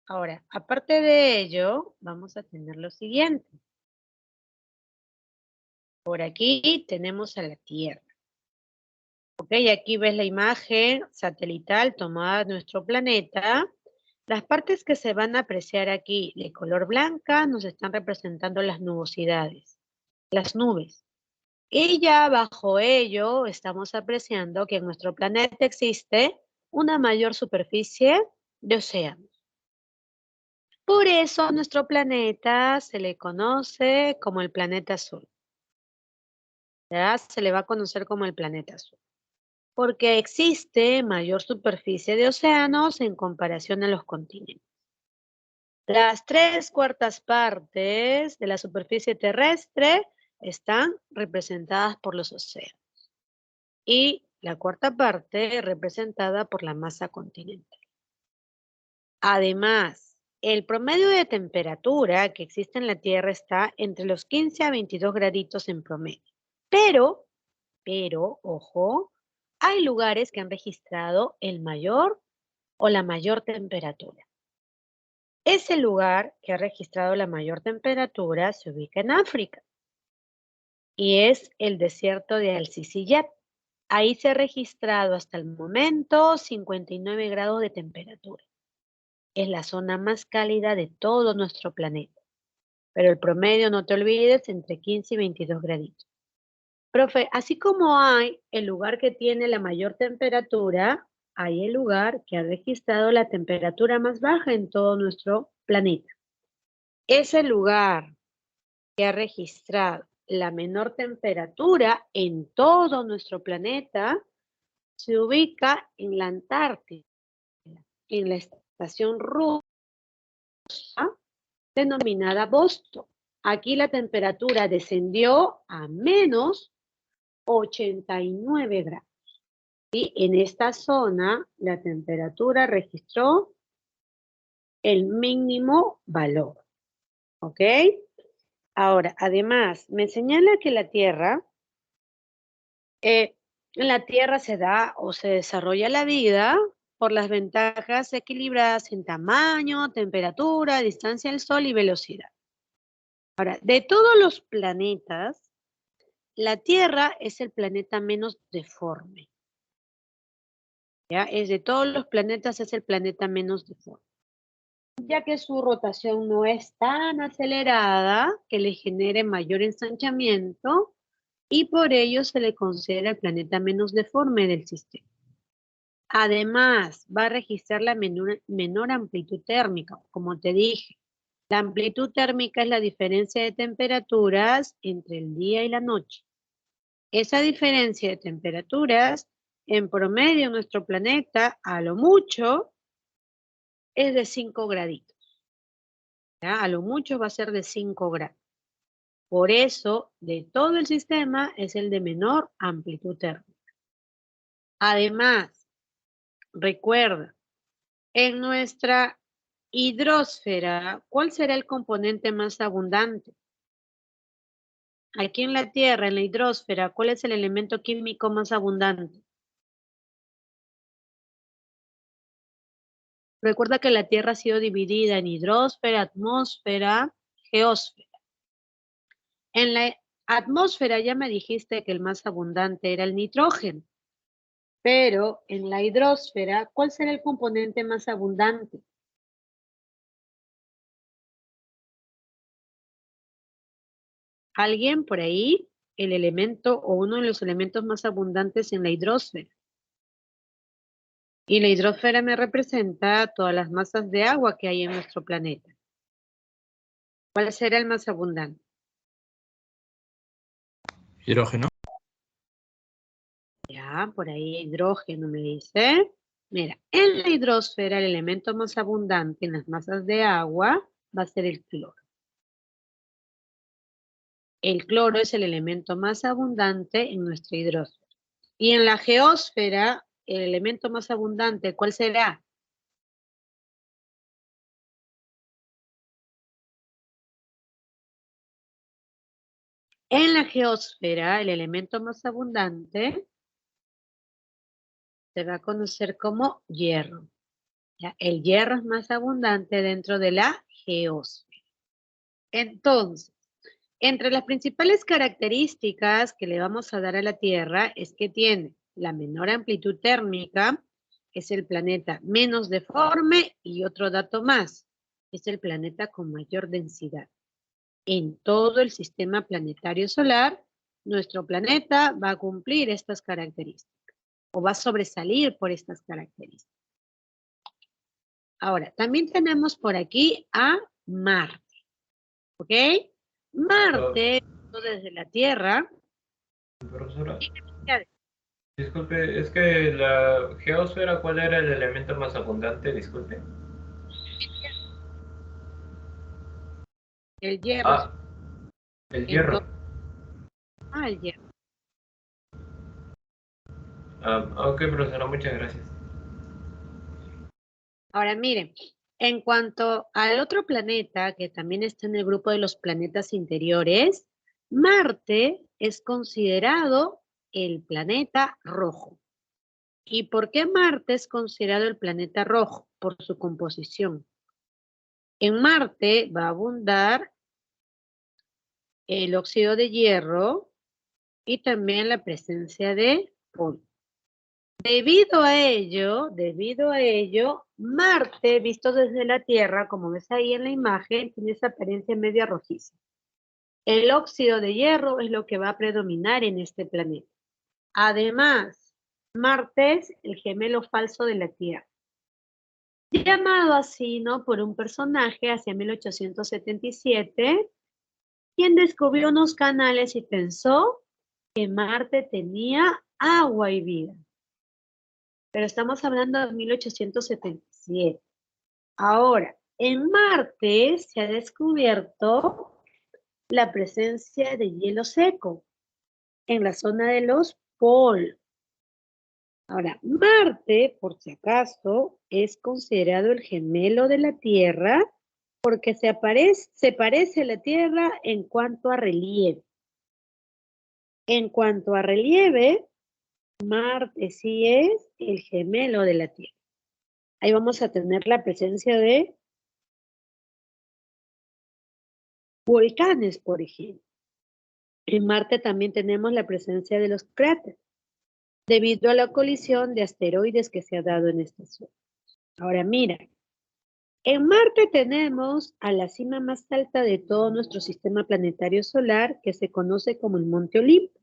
Ahora, aparte de ello, vamos a tener lo siguiente. Por aquí tenemos a la Tierra. Ok, aquí ves la imagen satelital tomada de nuestro planeta. Las partes que se van a apreciar aquí de color blanca nos están representando las nubosidades, las nubes. Y ya bajo ello estamos apreciando que en nuestro planeta existe una mayor superficie de océanos. Por eso a nuestro planeta se le conoce como el planeta azul. ¿Ya? Se le va a conocer como el planeta azul. Porque existe mayor superficie de océanos en comparación a los continentes. Las 3/4 partes de la superficie terrestre están representadas por los océanos y la 1/4 parte representada por la masa continental. Además, el promedio de temperatura que existe en la Tierra está entre los 15 a 22 graditos en promedio. Pero, ojo, hay lugares que han registrado el mayor o la mayor temperatura. Ese lugar que ha registrado la mayor temperatura se ubica en África y es el desierto de Al-Sisiyat. Ahí se ha registrado hasta el momento 59 grados de temperatura. Es la zona más cálida de todo nuestro planeta. Pero el promedio, no te olvides, entre 15 y 22 graditos. Profe, así como hay el lugar que tiene la mayor temperatura, hay el lugar que ha registrado la temperatura más baja en todo nuestro planeta. Ese lugar que ha registrado la menor temperatura en todo nuestro planeta se ubica en la Antártida, en la estación rusa denominada Vostok. Aquí la temperatura descendió a menos 89 grados. Y en esta zona la temperatura registró el mínimo valor. ¿Ok? Ahora, además, me señala que en la Tierra se da o se desarrolla la vida por las ventajas equilibradas en tamaño, temperatura, distancia del Sol y velocidad. Ahora, de todos los planetas, la Tierra es el planeta menos deforme. ¿Ya? Es de todos los planetas, es el planeta menos deforme. ya que su rotación no es tan acelerada que le genere mayor ensanchamiento y por ello se le considera el planeta menos deforme del sistema. Además, va a registrar la menor amplitud térmica, como te dije. La amplitud térmica es la diferencia de temperaturas entre el día y la noche. Esa diferencia de temperaturas, en promedio en nuestro planeta, a lo mucho, es de 5 graditos. ¿Ya? A lo mucho va a ser de 5 grados. Por eso, de todo el sistema, es el de menor amplitud térmica. Además, recuerda, en nuestra hidrosfera, ¿cuál será el componente más abundante? Aquí en la Tierra, en la hidrosfera, ¿cuál es el elemento químico más abundante? Recuerda que la Tierra ha sido dividida en hidrosfera, atmósfera, geósfera. En la atmósfera ya me dijiste que el más abundante era el nitrógeno. Pero en la hidrosfera, ¿cuál será el componente más abundante? ¿Alguien por ahí? El elemento o uno de los elementos más abundantes en la hidrosfera. Y la hidrosfera me representa todas las masas de agua que hay en nuestro planeta. ¿Cuál será el más abundante? Hidrógeno. Ya, por ahí hidrógeno me dice. Mira, en la hidrosfera el elemento más abundante en las masas de agua va a ser el cloro. El cloro es el elemento más abundante en nuestra hidrosfera. Y en la geósfera, el elemento más abundante, ¿cuál será? En la geósfera, el elemento más abundante se va a conocer como hierro. ¿Ya? El hierro es más abundante dentro de la geósfera. Entonces, entre las principales características que le vamos a dar a la Tierra es que tiene la menor amplitud térmica, es el planeta menos deforme y otro dato más, es el planeta con mayor densidad. En todo el sistema planetario solar, nuestro planeta va a cumplir estas características o va a sobresalir por estas características. Ahora, también tenemos por aquí a Marte, ¿ok? Marte, desde la Tierra. Profesora, disculpe, es que la geósfera, ¿cuál era el elemento más abundante? Disculpe. El hierro. Ah, el hierro. El hierro. Ok, profesora, muchas gracias. Ahora miren, en cuanto al otro planeta, que también está en el grupo de los planetas interiores, Marte es considerado el planeta rojo. ¿Y por qué Marte es considerado el planeta rojo? Por su composición. En Marte va a abundar el óxido de hierro y también la presencia de polvo. Debido a ello, Marte, visto desde la Tierra, como ves ahí en la imagen, tiene esa apariencia media rojiza. El óxido de hierro es lo que va a predominar en este planeta. Además, Marte es el gemelo falso de la Tierra. Llamado así, ¿no? Por un personaje hacia 1877, quien descubrió unos canales y pensó que Marte tenía agua y vida. Pero estamos hablando de 1877. Ahora, en Marte se ha descubierto la presencia de hielo seco en la zona de los polos. Ahora, Marte, por si acaso, es considerado el gemelo de la Tierra porque se parece a la Tierra en cuanto a relieve. En cuanto a relieve, Marte sí es el gemelo de la Tierra. Ahí vamos a tener la presencia de volcanes, por ejemplo. En Marte también tenemos la presencia de los cráteres, debido a la colisión de asteroides que se ha dado en esta zona. Ahora mira, En Marte tenemos a la cima más alta de todo nuestro sistema planetario solar, que se conoce como el Monte Olimpo.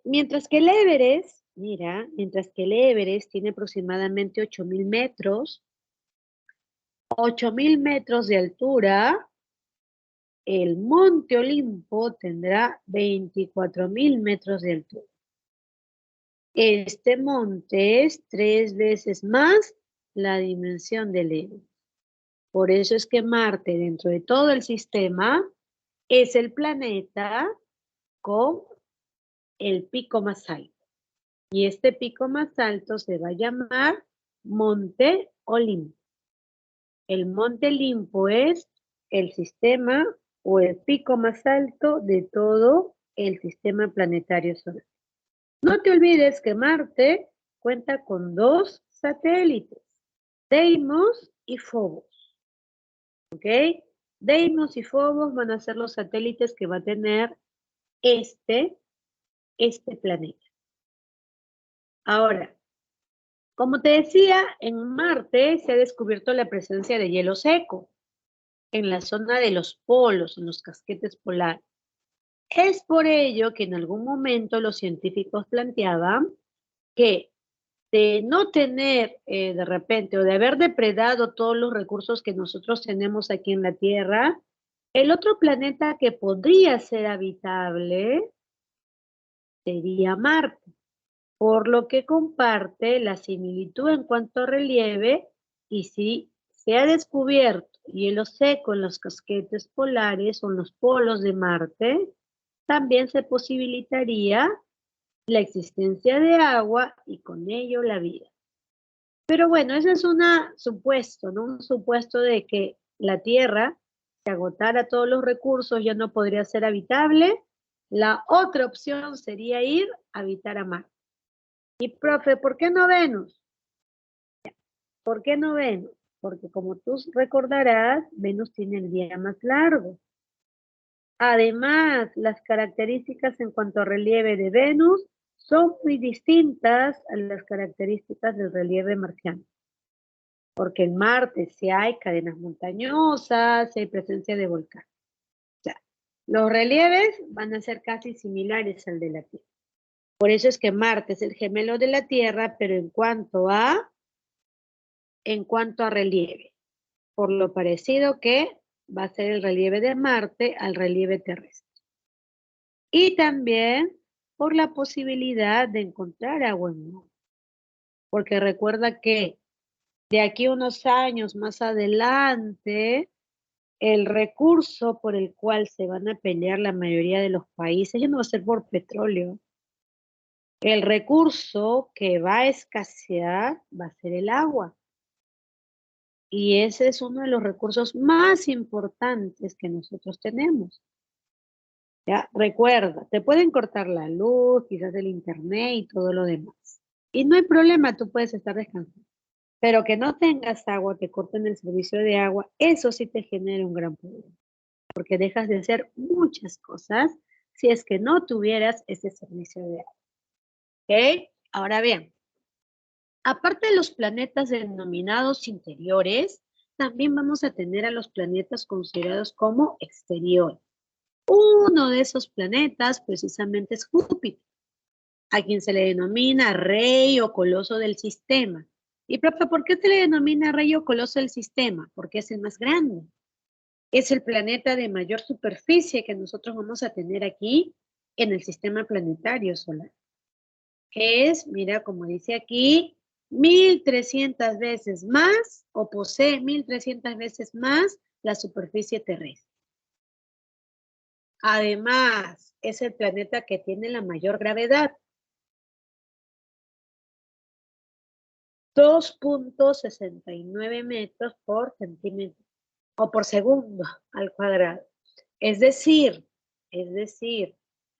Mientras que el Everest, mira, mientras que el Everest tiene aproximadamente 8.000 metros, 8.000 metros de altura, el Monte Olimpo tendrá 24.000 metros de altura. Este monte es 3 veces más la dimensión del Everest. Por eso es que Marte, dentro de todo el sistema, es el planeta con el pico más alto. Y este pico más alto se va a llamar Monte Olimpo. El Monte Olimpo es el sistema o el pico más alto de todo el sistema planetario solar. No te olvides que Marte cuenta con 2 satélites, Deimos y Phobos. ¿Ok? Deimos y Phobos van a ser los satélites que va a tener este planeta. Ahora, como te decía, en Marte se ha descubierto la presencia de hielo seco en la zona de los polos, en los casquetes polares. Es por ello que en algún momento los científicos planteaban que de no tener de repente o de haber depredado todos los recursos que nosotros tenemos aquí en la Tierra, el otro planeta que podría ser habitable sería Marte, por lo que comparte la similitud en cuanto a relieve, y si se ha descubierto hielo seco en los casquetes polares o en los polos de Marte, también se posibilitaría la existencia de agua y con ello la vida. Pero bueno, ese es un supuesto, ¿no? Un supuesto de que la Tierra, si agotara todos los recursos, ya no podría ser habitable. La otra opción sería ir a habitar a Marte. Y profe, ¿por qué no Venus? ¿Por qué no Venus? Porque como tú recordarás, Venus tiene el día más largo. Además, las características en cuanto a relieve de Venus son muy distintas a las características del relieve marciano. Porque en Marte sí hay cadenas montañosas, sí hay presencia de volcanes. O sea, los relieves van a ser casi similares al de la Tierra. Por eso es que Marte es el gemelo de la Tierra, pero en cuanto a relieve, por lo parecido que va a ser el relieve de Marte al relieve terrestre. Y también por la posibilidad de encontrar agua en Marte. Porque recuerda que de aquí a unos años más adelante, el recurso por el cual se van a pelear la mayoría de los países ya no va a ser por petróleo. El recurso que va a escasear va a ser el agua. Y ese es uno de los recursos más importantes que nosotros tenemos. ¿Ya? Recuerda, te pueden cortar la luz, quizás el internet y todo lo demás. Y no hay problema, tú puedes estar descansando. Pero que no tengas agua, que corten el servicio de agua, eso sí te genera un gran problema. Porque dejas de hacer muchas cosas si es que no tuvieras ese servicio de agua. ¿Ok? Ahora bien, aparte de los planetas denominados interiores, también vamos a tener a los planetas considerados como exteriores. Uno de esos planetas precisamente es Júpiter, a quien se le denomina rey o coloso del sistema. Y profe, ¿por qué se le denomina rey o coloso del sistema? Porque es el más grande. Es el planeta de mayor superficie que nosotros vamos a tener aquí en el sistema planetario solar. Que es, mira, como dice aquí, 1.300 veces más, o posee 1.300 veces más la superficie terrestre. Además, es el planeta que tiene la mayor gravedad. 2.69 metros por centímetro o por segundo al cuadrado. Es decir,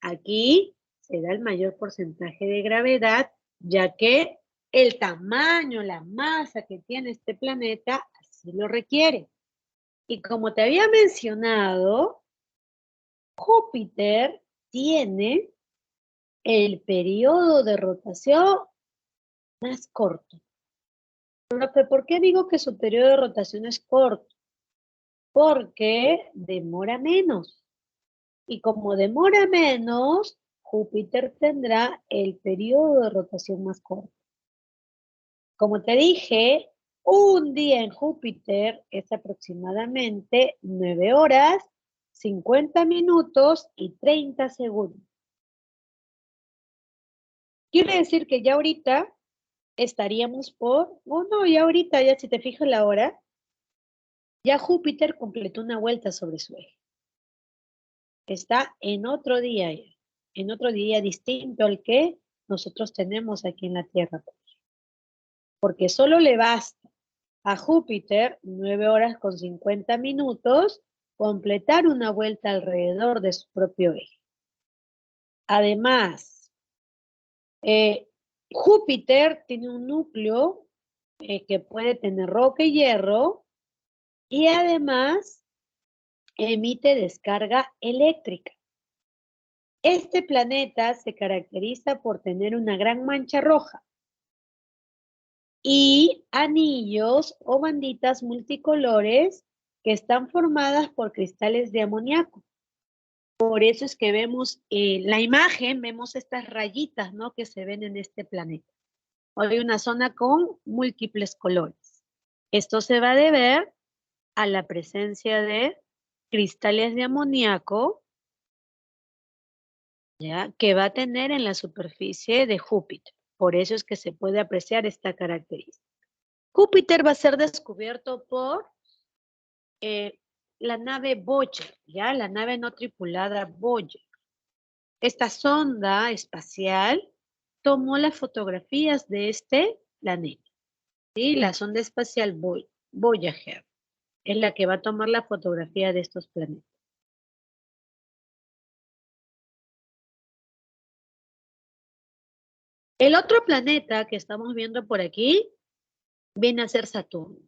aquí se da el mayor porcentaje de gravedad, ya que el tamaño, la masa que tiene este planeta así lo requiere. Y como te había mencionado, Júpiter tiene el periodo de rotación más corto. Profe, ¿por qué digo que su periodo de rotación es corto? Porque demora menos. Y como demora menos, Júpiter tendrá el periodo de rotación más corto. Como te dije, un día en Júpiter es aproximadamente 9 horas, 50 minutos y 30 segundos. Quiere decir que ya ahorita estaríamos ya ahorita, ya si te fijas la hora, ya Júpiter completó una vuelta sobre su eje. Está en otro día distinto al que nosotros tenemos aquí en la Tierra. Porque solo le basta a Júpiter 9 horas con 50 minutos completar una vuelta alrededor de su propio eje. Además, Júpiter tiene un núcleo que puede tener roca y hierro y además emite descarga eléctrica. Este planeta se caracteriza por tener una gran mancha roja y anillos o banditas multicolores que están formadas por cristales de amoníaco. Por eso es que vemos la imagen, vemos estas rayitas, ¿no?, que se ven en este planeta. Hay una zona con múltiples colores. Esto se va a deber a la presencia de cristales de amoníaco, ¿ya?, que va a tener en la superficie de Júpiter. Por eso es que se puede apreciar esta característica. Júpiter va a ser descubierto por la nave Voyager, ¿ya? La nave no tripulada Voyager. Esta sonda espacial tomó las fotografías de este planeta, ¿sí? La sonda espacial Voyager es la que va a tomar la fotografía de estos planetas. El otro planeta que estamos viendo por aquí viene a ser Saturno.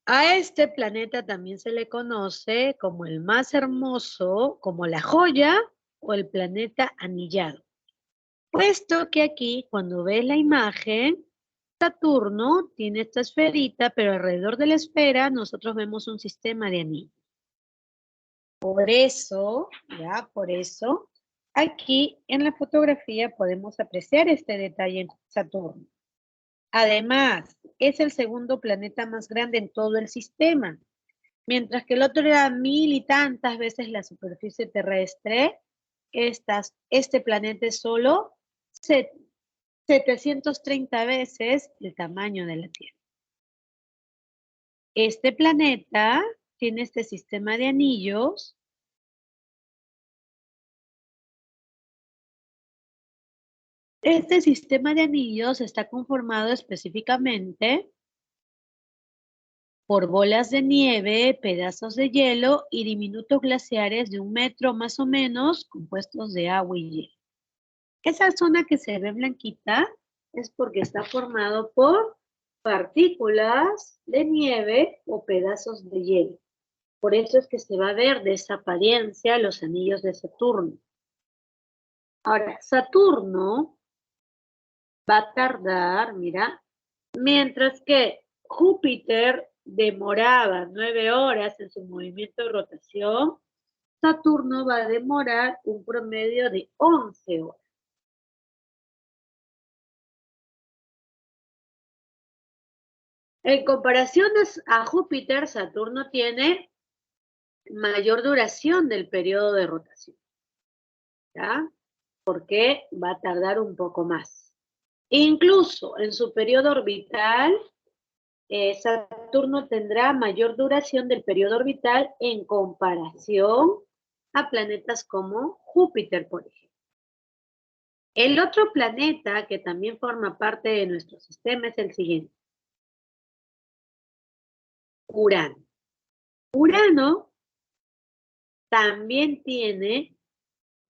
A este planeta también se le conoce como el más hermoso, como la joya o el planeta anillado. Puesto que aquí, cuando ves la imagen, Saturno tiene esta esferita, pero alrededor de la esfera nosotros vemos un sistema de anillos. Por eso, aquí en la fotografía podemos apreciar este detalle en Saturno. Además, es el segundo planeta más grande en todo el sistema. Mientras que el otro era 1000 y tantas veces la superficie terrestre, este planeta es solo 730 veces el tamaño de la Tierra. Este planeta tiene este sistema de anillos. Este sistema de anillos está conformado específicamente por bolas de nieve, pedazos de hielo y diminutos glaciares de 1 metro más o menos, compuestos de agua y hielo. Esa zona que se ve blanquita es porque está formado por partículas de nieve o pedazos de hielo. Por eso es que se va a ver de esa apariencia los anillos de Saturno. Ahora, Saturno va a tardar, mira, mientras que Júpiter demoraba 9 horas en su movimiento de rotación, Saturno va a demorar un promedio de 11 horas. En comparación a Júpiter, Saturno tiene mayor duración del periodo de rotación, ¿ya? Porque va a tardar un poco más. Incluso en su periodo orbital, Saturno tendrá mayor duración del periodo orbital en comparación a planetas como Júpiter, por ejemplo. El otro planeta que también forma parte de nuestro sistema es el siguiente. Urano. Urano también tiene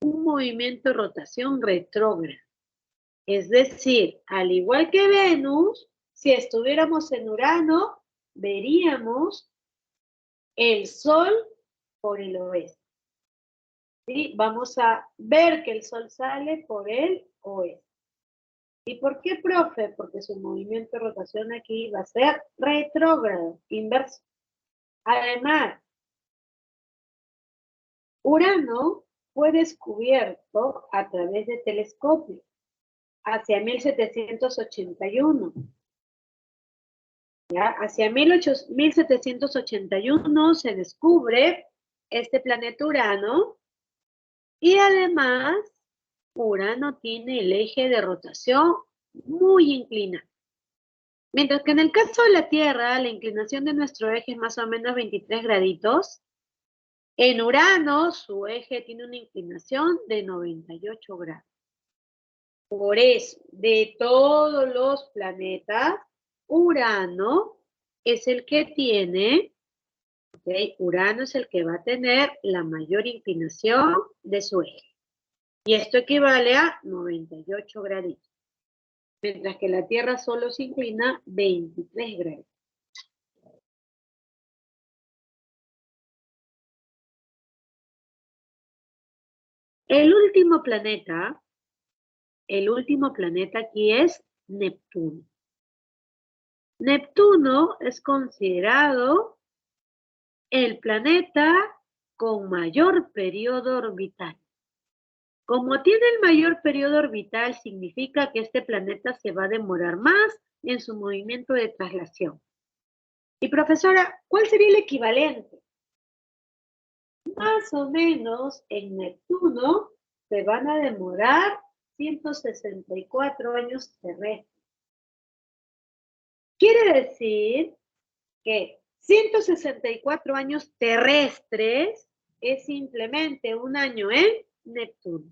un movimiento de rotación retrógrado. Es decir, al igual que Venus, si estuviéramos en Urano, veríamos el Sol por el oeste. ¿Sí? Vamos a ver que el Sol sale por el oeste. ¿Y por qué, profe? Porque su movimiento de rotación aquí va a ser retrógrado, inverso. Además, Urano fue descubierto a través de telescopio hacia 1781. ¿Ya? Hacia 1781 se descubre este planeta Urano y además Urano tiene el eje de rotación muy inclinado. Mientras que en el caso de la Tierra, la inclinación de nuestro eje es más o menos 23 graditos, en Urano su eje tiene una inclinación de 98 grados. Por eso, de todos los planetas, Urano es el que tiene, ¿okay? Urano es el que va a tener la mayor inclinación de su eje. Y esto equivale a 98 graditos. Mientras que la Tierra solo se inclina 23 grados. El último planeta aquí es Neptuno. Neptuno es considerado el planeta con mayor periodo orbital. Como tiene el mayor periodo orbital, significa que este planeta se va a demorar más en su movimiento de traslación. Y profesora, ¿cuál sería el equivalente? Más o menos en Neptuno se van a demorar 164 años terrestres. Quiere decir que 164 años terrestres es simplemente un año en Neptuno.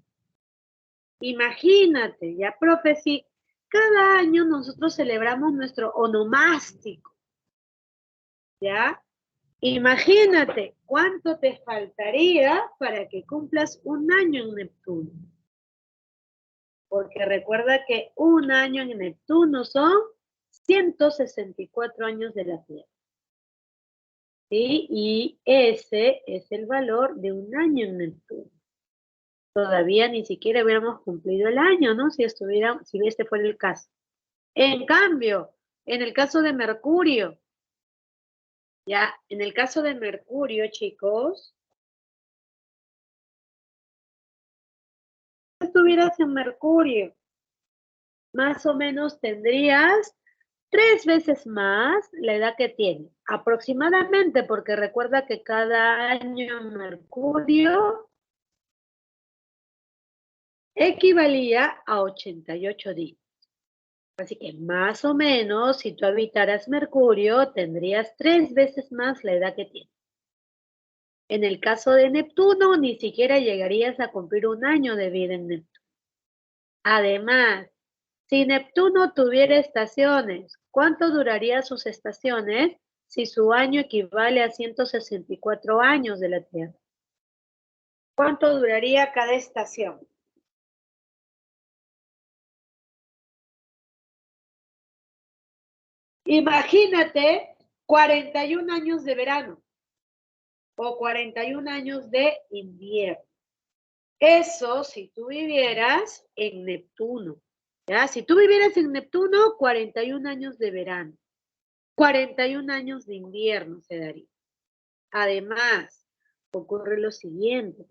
Imagínate, ya profe, si cada año nosotros celebramos nuestro onomástico, ¿ya? Imagínate cuánto te faltaría para que cumplas un año en Neptuno. Porque recuerda que un año en Neptuno son 164 años de la Tierra. ¿Sí? Y ese es el valor de un año en Neptuno. Todavía ni siquiera hubiéramos cumplido el año, ¿no? Si este fuera el caso. En cambio, en el caso de Mercurio, ya, en el caso de Mercurio, chicos, si estuvieras en Mercurio, más o menos tendrías 3 veces más la edad que tiene, aproximadamente, porque recuerda que cada año en Mercurio equivalía a 88 días. Así que más o menos, si tú habitaras Mercurio, tendrías 3 veces más la edad que tiene. En el caso de Neptuno, ni siquiera llegarías a cumplir un año de vida en Neptuno. Además, si Neptuno tuviera estaciones, ¿cuánto durarían sus estaciones si su año equivale a 164 años de la Tierra? ¿Cuánto duraría cada estación? Imagínate 41 años de verano o 41 años de invierno. Eso si tú vivieras en Neptuno. ¿Ya? Si tú vivieras en Neptuno, 41 años de verano, 41 años de invierno se daría. Además, ocurre lo siguiente.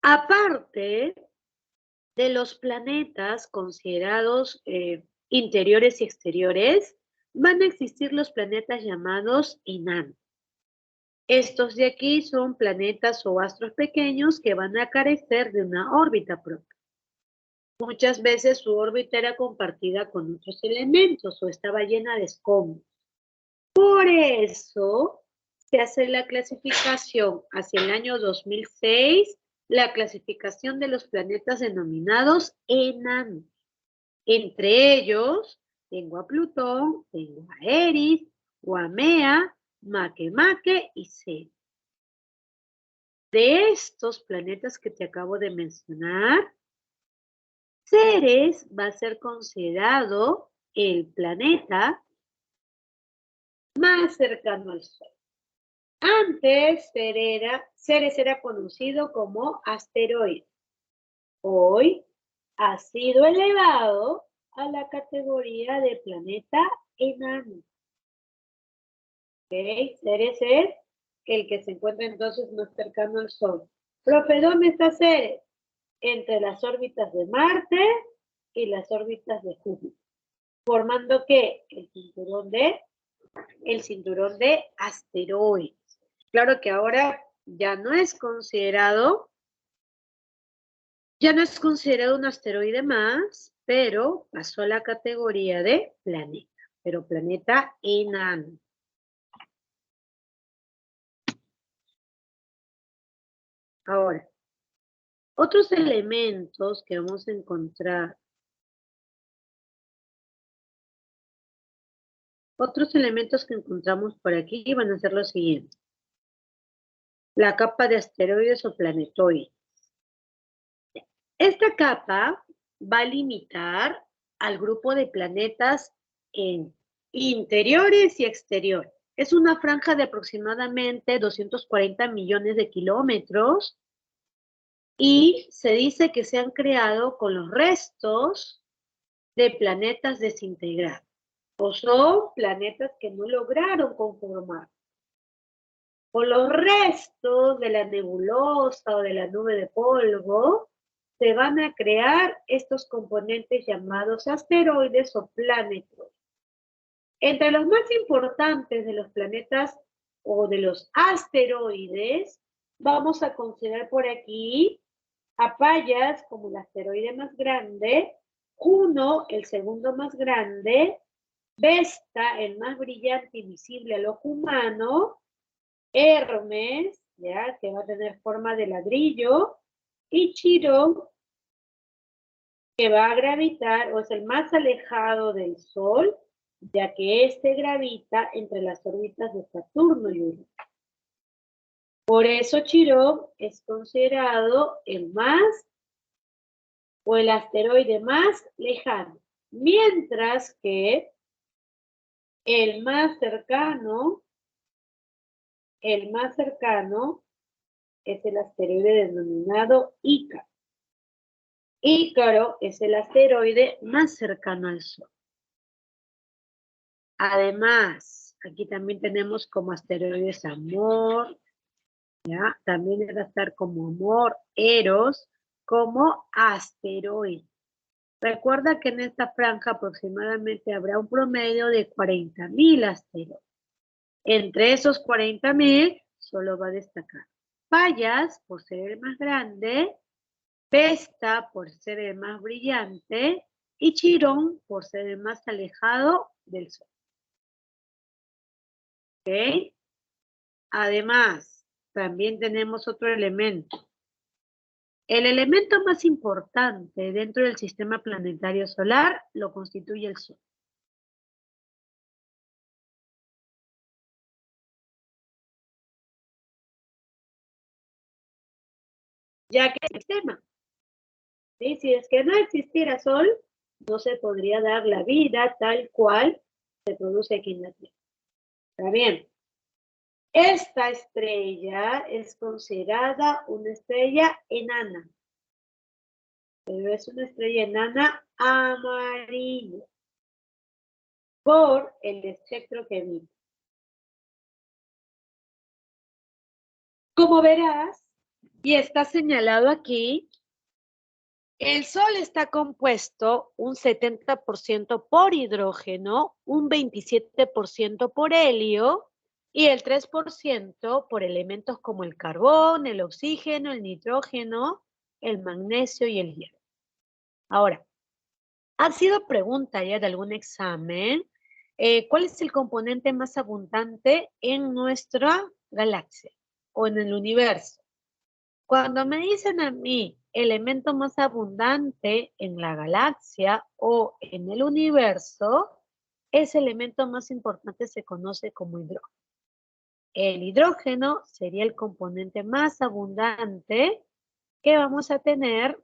Aparte de los planetas considerados interiores y exteriores, van a existir los planetas llamados enanos. Estos de aquí son planetas o astros pequeños que van a carecer de una órbita propia. Muchas veces su órbita era compartida con otros elementos o estaba llena de escombros. Por eso se hace la clasificación hacia el año 2006, la clasificación de los planetas denominados enanos. Entre ellos, tengo a Plutón, tengo a Eris, Haumea, Makemake y Ceres. De estos planetas que te acabo de mencionar, Ceres va a ser considerado el planeta más cercano al Sol. Antes Ceres era conocido como asteroide. Hoy ha sido elevado a la categoría de planeta enano. ¿Ok? Ceres es el que se encuentra entonces más cercano al Sol. Profe, ¿dónde está Ceres? Entre las órbitas de Marte y las órbitas de Júpiter. Formando ¿qué? El cinturón de asteroides. Claro que ahora ya no es considerado un asteroide más, pero pasó a la categoría de planeta, pero planeta enano. Ahora, otros elementos que vamos a encontrar. Otros elementos que encontramos por aquí van a ser los siguientes. La capa de asteroides o planetoides. Esta capa va a limitar al grupo de planetas en interiores y exteriores. Es una franja de aproximadamente 240 millones de kilómetros y se dice que se han creado con los restos de planetas desintegrados. O son planetas que no lograron conformar. Con los restos de la nebulosa o de la nube de polvo, se van a crear estos componentes llamados asteroides o planetas. Entre los más importantes de los planetas o de los asteroides, vamos a considerar por aquí a Payas como el asteroide más grande, Juno el segundo más grande, Vesta el más brillante y visible al ojo humano, Hermes, ya, que va a tener forma de ladrillo, y Chirón, que va a gravitar o es el más alejado del Sol, ya que este gravita entre las órbitas de Saturno y Urano. Por eso Chirón es considerado el más o el asteroide más lejano, mientras que el más cercano es el asteroide denominado Ícaro. Ícaro es el asteroide más cercano al Sol. Además, aquí también tenemos como asteroides Amor, ¿ya? También va a estar como Amor, Eros, como asteroide. Recuerda que en esta franja aproximadamente habrá un promedio de 40.000 asteroides. Entre esos 40.000, solo va a destacar Payas, por ser el más grande, Vesta, por ser el más brillante, y Chirón, por ser el más alejado del Sol. ¿Ok? Además, también tenemos otro elemento. El elemento más importante dentro del sistema planetario solar lo constituye el Sol. Ya que el sistema, ¿sí? Si es que no existiera Sol, no se podría dar la vida tal cual se produce aquí en la Tierra. Está bien. Esta estrella es considerada una estrella enana, pero es una estrella enana amarilla por el espectro que emite. Como verás, y está señalado aquí, el Sol está compuesto un 70% por hidrógeno, un 27% por helio y el 3% por elementos como el carbón, el oxígeno, el nitrógeno, el magnesio y el hierro. Ahora, ha sido pregunta ya de algún examen, ¿cuál es el componente más abundante en nuestra galaxia o en el universo? Cuando me dicen a mí elemento más abundante en la galaxia o en el universo, ese elemento más importante se conoce como hidrógeno. El hidrógeno sería el componente más abundante que vamos a tener,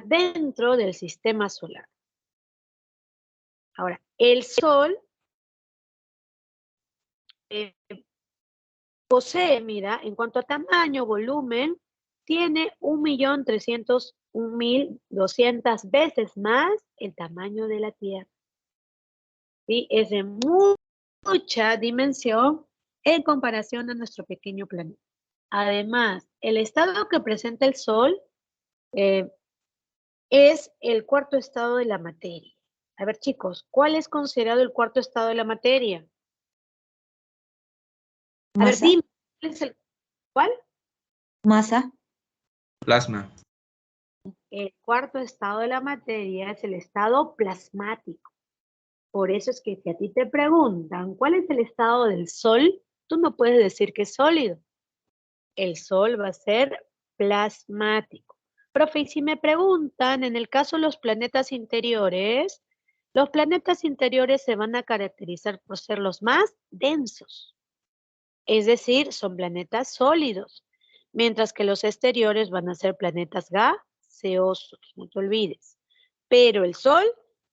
dentro del sistema solar. Ahora, el Sol posee, mira, en cuanto a tamaño, volumen, tiene 1.301.200 veces más el tamaño de la Tierra. ¿Sí? Es de mucha dimensión en comparación a nuestro pequeño planeta. Además, el estado que presenta el Sol es el cuarto estado de la materia. A ver, chicos, ¿cuál es considerado el cuarto estado de la materia? A ver, Masa. dime, ¿cuál es el cuál? Masa. Plasma. El cuarto estado de la materia es el estado plasmático. Por eso es que si a ti te preguntan cuál es el estado del Sol, tú no puedes decir que es sólido. El Sol va a ser plasmático. Profe, y si me preguntan, en el caso de los planetas interiores se van a caracterizar por ser los más densos. Es decir, son planetas sólidos, mientras que los exteriores van a ser planetas gaseosos, no te olvides. Pero el Sol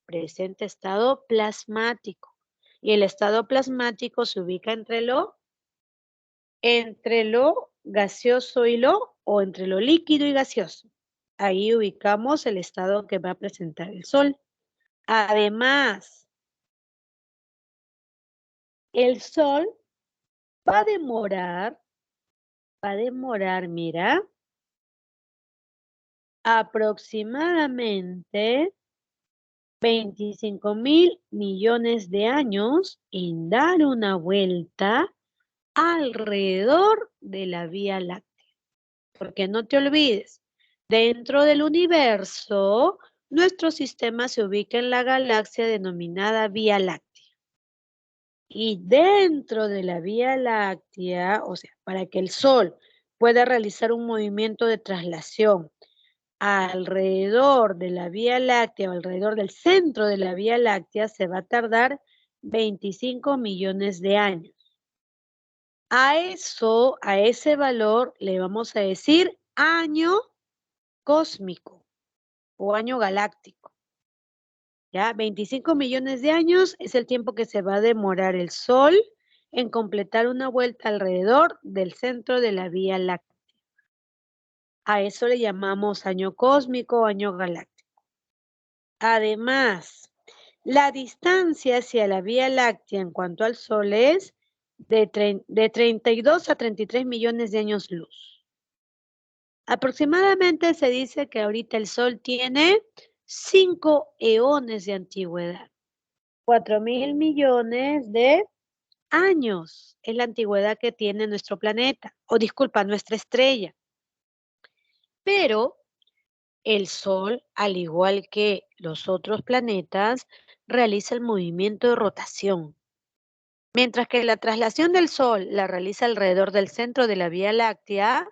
presenta estado plasmático, y el estado plasmático se ubica entre lo gaseoso o entre lo líquido y gaseoso. Ahí ubicamos el estado que va a presentar el Sol. Además, el Sol va a demorar, mira, aproximadamente 25.000 millones de años en dar una vuelta alrededor de la Vía Láctea. Porque no te olvides, dentro del universo, nuestro sistema se ubica en la galaxia denominada Vía Láctea. Y dentro de la Vía Láctea, o sea, para que el Sol pueda realizar un movimiento de traslación alrededor de la Vía Láctea o alrededor del centro de la Vía Láctea, se va a tardar 25 millones de años. A ese valor le vamos a decir año cósmico o año galáctico. ¿Ya? 25 millones de años es el tiempo que se va a demorar el Sol en completar una vuelta alrededor del centro de la Vía Láctea. A eso le llamamos año cósmico o año galáctico. Además, la distancia hacia la Vía Láctea en cuanto al Sol es de 32 a 33 millones de años luz. Aproximadamente se dice que ahorita el Sol tiene 5 eones de antigüedad. 4.000 millones de años es la antigüedad que tiene nuestro planeta, o disculpa, nuestra estrella. Pero el Sol, al igual que los otros planetas, realiza el movimiento de rotación. Mientras que la traslación del Sol la realiza alrededor del centro de la Vía Láctea,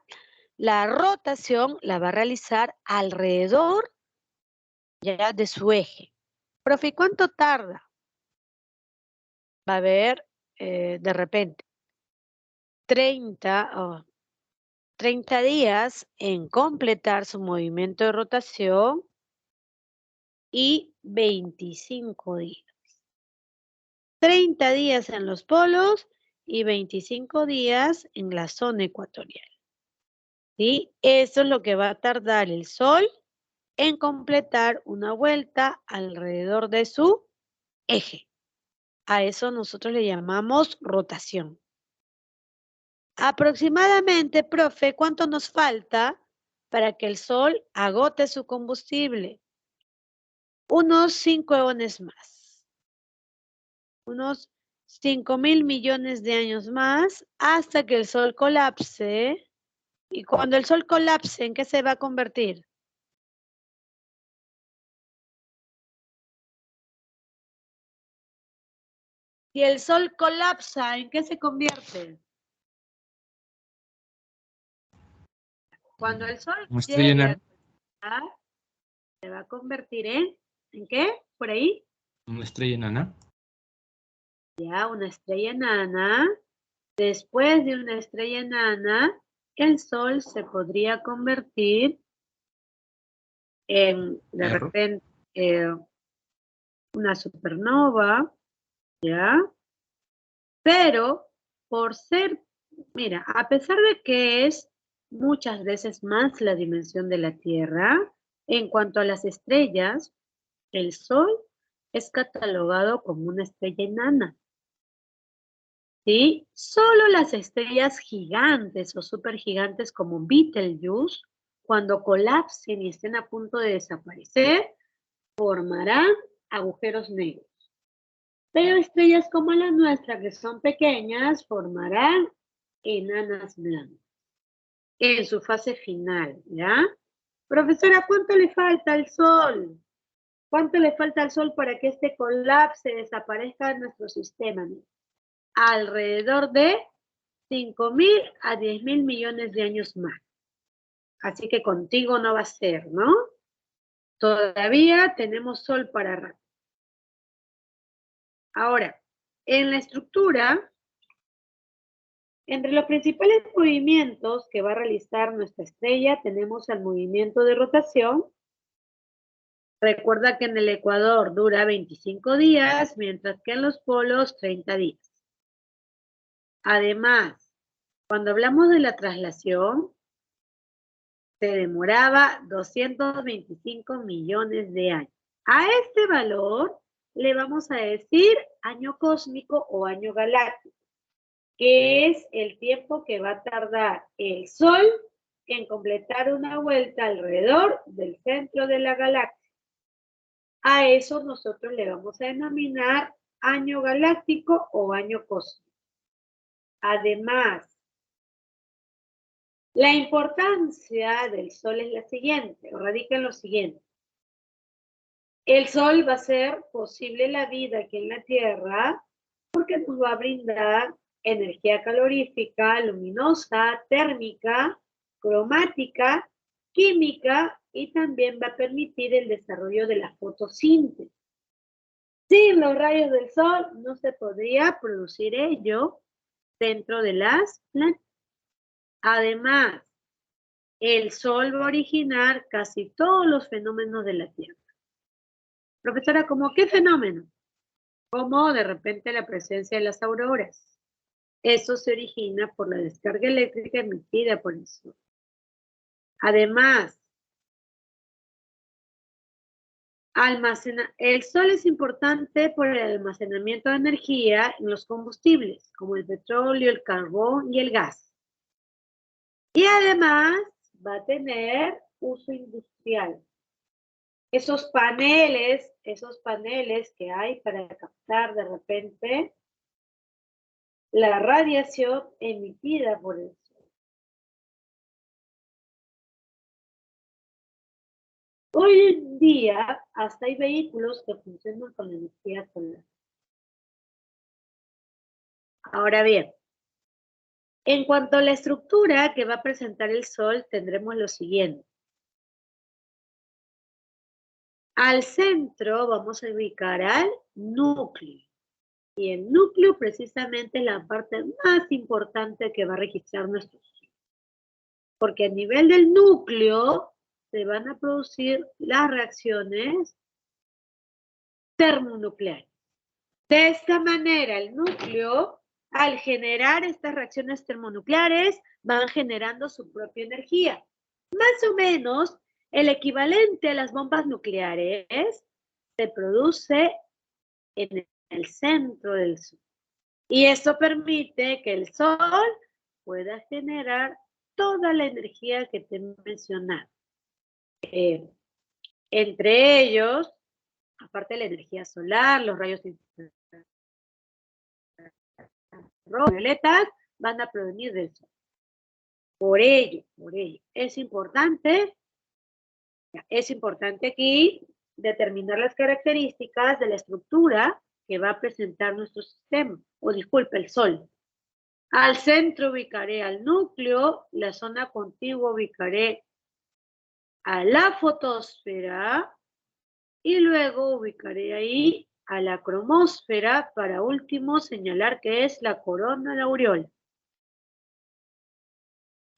la rotación la va a realizar alrededor ya de su eje. Profe, ¿cuánto tarda? Va a haber de repente 30 días en completar su movimiento de rotación y 25 días. 30 días en los polos y 25 días en la zona ecuatorial. ¿Sí? Eso es lo que va a tardar el Sol en completar una vuelta alrededor de su eje. A eso nosotros le llamamos rotación. Aproximadamente, profe, ¿cuánto nos falta para que el Sol agote su combustible? Unos 5 eones más. Unos 5.000 millones de años más hasta que el Sol colapse. Y cuando el Sol colapse, ¿en qué se va a convertir? Si el Sol colapsa, ¿en qué se convierte? Cuando el Sol Una estrella llegue a enana. colapsar, se va a convertir ¿en qué? ¿Por ahí? Una estrella enana. Ya, una estrella enana. Después de una estrella enana, el Sol se podría convertir en, de Error. repente, una supernova, ¿ya? Pero por ser, mira, a pesar de que es muchas veces más la dimensión de la Tierra, en cuanto a las estrellas, el Sol es catalogado como una estrella enana. ¿Sí? Solo las estrellas gigantes o supergigantes como Betelgeuse, cuando colapsen y estén a punto de desaparecer, formarán agujeros negros. Pero estrellas como la nuestra, que son pequeñas, formarán enanas blancas en su fase final, ¿ya? Profesora, ¿cuánto le falta al Sol? ¿Cuánto le falta al Sol para que este colapse, desaparezca de nuestro sistema? Alrededor de 5.000 a 10.000 millones de años más. Así que contigo no va a ser, ¿no? Todavía tenemos Sol para rato. Ahora, en la estructura, entre los principales movimientos que va a realizar nuestra estrella, tenemos el movimiento de rotación. Recuerda que en el ecuador dura 25 días, mientras que en los polos 30 días. Además, cuando hablamos de la traslación, se demoraba 225 millones de años. A este valor le vamos a decir año cósmico o año galáctico, que es el tiempo que va a tardar el Sol en completar una vuelta alrededor del centro de la galaxia. A eso nosotros le vamos a denominar año galáctico o año cósmico. Además, la importancia del Sol es la siguiente, radica en lo siguiente. El Sol va a hacer posible la vida aquí en la Tierra porque nos va a brindar energía calorífica, luminosa, térmica, cromática, química y también va a permitir el desarrollo de la fotosíntesis. Sin los rayos del Sol no se podría producir ello dentro de las plantas. Además, el Sol va a originar casi todos los fenómenos de la Tierra. Profesora, ¿cómo qué fenómeno? Como de repente la presencia de las auroras. Eso se origina por la descarga eléctrica emitida por el Sol. Además, el Sol es importante por el almacenamiento de energía en los combustibles, como el petróleo, el carbón y el gas. Y además va a tener uso industrial. Esos paneles que hay para captar de repente la radiación emitida por el Sol. Hoy en día hasta hay vehículos que funcionan con energía solar. Ahora bien, en cuanto a la estructura que va a presentar el Sol, tendremos lo siguiente. Al centro vamos a ubicar al núcleo. Y el núcleo precisamente es la parte más importante que va a registrar nuestro Sol. Porque a nivel del núcleo se van a producir las reacciones termonucleares. De esta manera, el núcleo, al generar estas reacciones termonucleares, van generando su propia energía. Más o menos, el equivalente a las bombas nucleares se produce en el centro del Sol. Y esto permite que el Sol pueda generar toda la energía que te he mencionado. Entre ellos, aparte de la energía solar, los rayos violetas van a provenir del Sol. Por ello, es importante aquí determinar las características de la estructura que va a presentar nuestro sistema, el Sol. Al centro ubicaré al núcleo, la zona contigua ubicaré a la fotosfera y luego ubicaré ahí a la cromósfera para último señalar que es la corona de la aureola.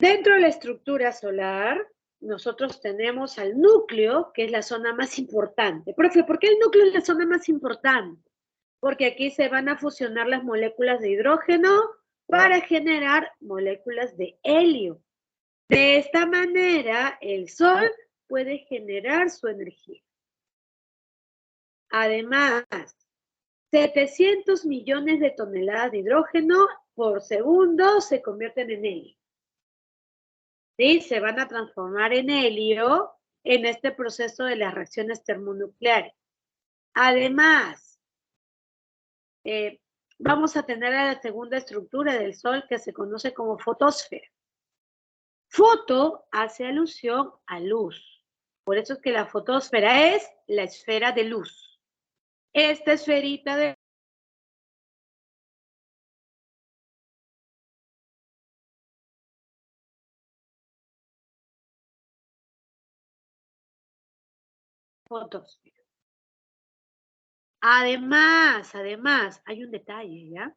Dentro de la estructura solar, nosotros tenemos al núcleo, que es la zona más importante. Profe, ¿por qué el núcleo es la zona más importante? Porque aquí se van a fusionar las moléculas de hidrógeno para generar moléculas de helio. De esta manera, el Sol puede generar su energía. Además, 700 millones de toneladas de hidrógeno por segundo se convierten en helio. ¿Sí? Se van a transformar en helio en este proceso de las reacciones termonucleares. Además, vamos a tener la segunda estructura del Sol que se conoce como fotosfera. Foto hace alusión a luz. Por eso es que la fotosfera es la esfera de luz. Esta esferita de fotosfera. Además, hay un detalle, ¿ya?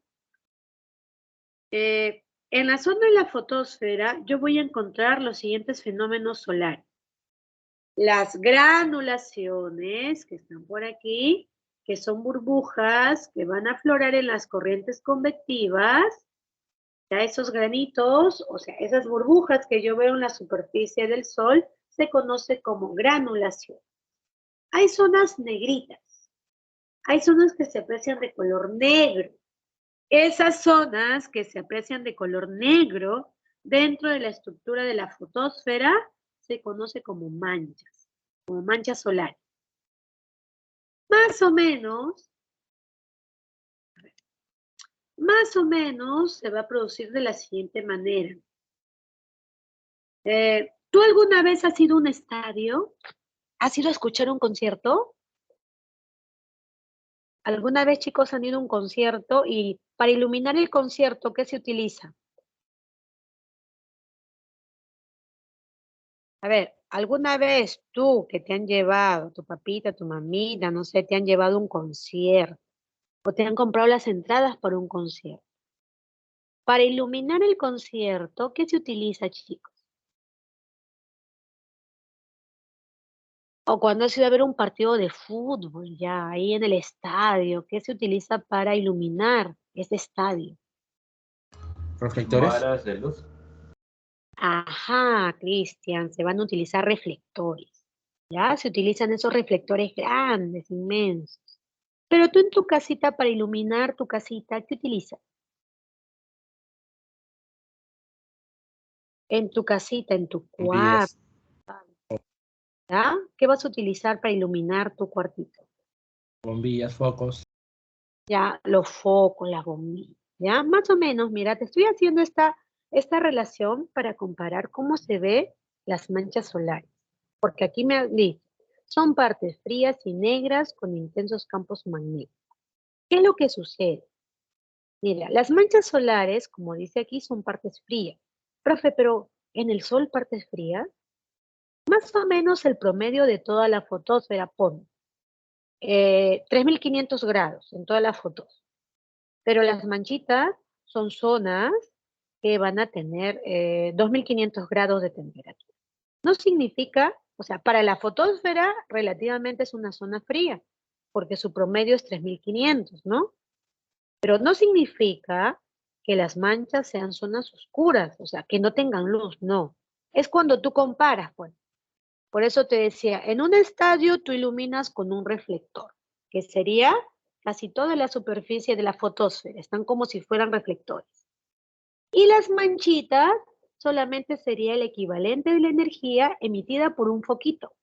En la zona de la fotosfera yo voy a encontrar los siguientes fenómenos solares. Las granulaciones, que están por aquí, que son burbujas que van a aflorar en las corrientes convectivas. Ya esos granitos, o sea, esas burbujas que yo veo en la superficie del Sol, se conoce como granulación. Hay zonas negritas. Hay zonas que se aprecian de color negro. Esas zonas que se aprecian de color negro dentro de la estructura de la fotosfera se conoce como manchas solares. Más o menos se va a producir de la siguiente manera. ¿Tú alguna vez has ido a un estadio? ¿Has ido a escuchar un concierto? ¿Alguna vez, chicos, han ido a un concierto y para iluminar el concierto, qué se utiliza? A ver, ¿alguna vez tú que te han llevado, tu papita, tu mamita, no sé, te han llevado a un concierto o te han comprado las entradas para un concierto? Para iluminar el concierto, ¿qué se utiliza, chicos? O cuando has ido a ver un partido de fútbol, ya ahí en el estadio, ¿qué se utiliza para iluminar ese estadio? ¿Reflectores? Varas de luz. Ajá, Cristian, se van a utilizar reflectores. Ya se utilizan esos reflectores grandes, inmensos. Pero tú en tu casita, para iluminar tu casita, ¿qué utilizas? En tu casita, en tu cuarto, Bombillas, ¿ya? ¿Qué vas a utilizar para iluminar tu cuartito? bombillas, focos. Ya, los focos, las bombillas, ¿ya? Más o menos, mira, te estoy haciendo esta relación para comparar cómo se ve las manchas solares. Porque aquí me dice, son partes frías y negras con intensos campos magnéticos. ¿Qué es lo que sucede? Mira, las manchas solares, como dice aquí, son partes frías. Profe, pero ¿en el Sol partes frías? Más o menos el promedio de toda la fotosfera pone 3.500 grados en toda la fotosfera. Pero las manchitas son zonas que van a tener 2.500 grados de temperatura. No significa, o sea, para la fotosfera relativamente es una zona fría, porque su promedio es 3.500, ¿no? Pero no significa que las manchas sean zonas oscuras, o sea, que no tengan luz, no. Es cuando tú comparas, pues. Por eso te decía, en un estadio tú iluminas con un reflector, que sería casi toda la superficie de la fotosfera, están como si fueran reflectores. Y las manchitas solamente sería el equivalente de la energía emitida por un foquito.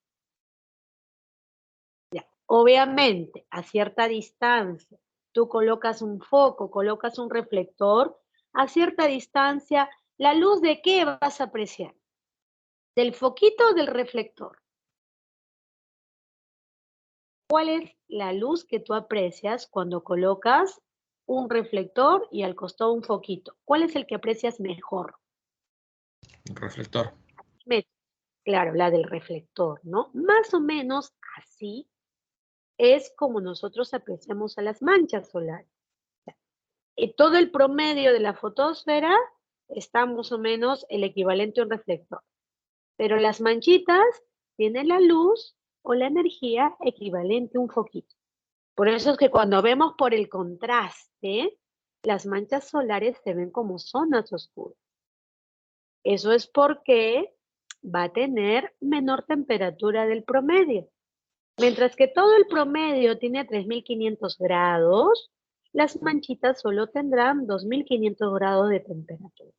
Ya. Obviamente, a cierta distancia, tú colocas un foco, colocas un reflector, a cierta distancia, ¿la luz de qué vas a apreciar? ¿Del foquito o del reflector? ¿Cuál es la luz que tú aprecias cuando colocas un reflector y al costado un foquito? ¿Cuál es el que aprecias mejor? Reflector. Claro, la del reflector, ¿no? Más o menos así es como nosotros apreciamos a las manchas solares. Todo el promedio de la fotosfera está más o menos el equivalente a un reflector. Pero las manchitas tienen la luz o la energía equivalente a un foquito. Por eso es que cuando vemos por el contraste, las manchas solares se ven como zonas oscuras. Eso es porque va a tener menor temperatura del promedio. Mientras que todo el promedio tiene 3500 grados, las manchitas solo tendrán 2500 grados de temperatura.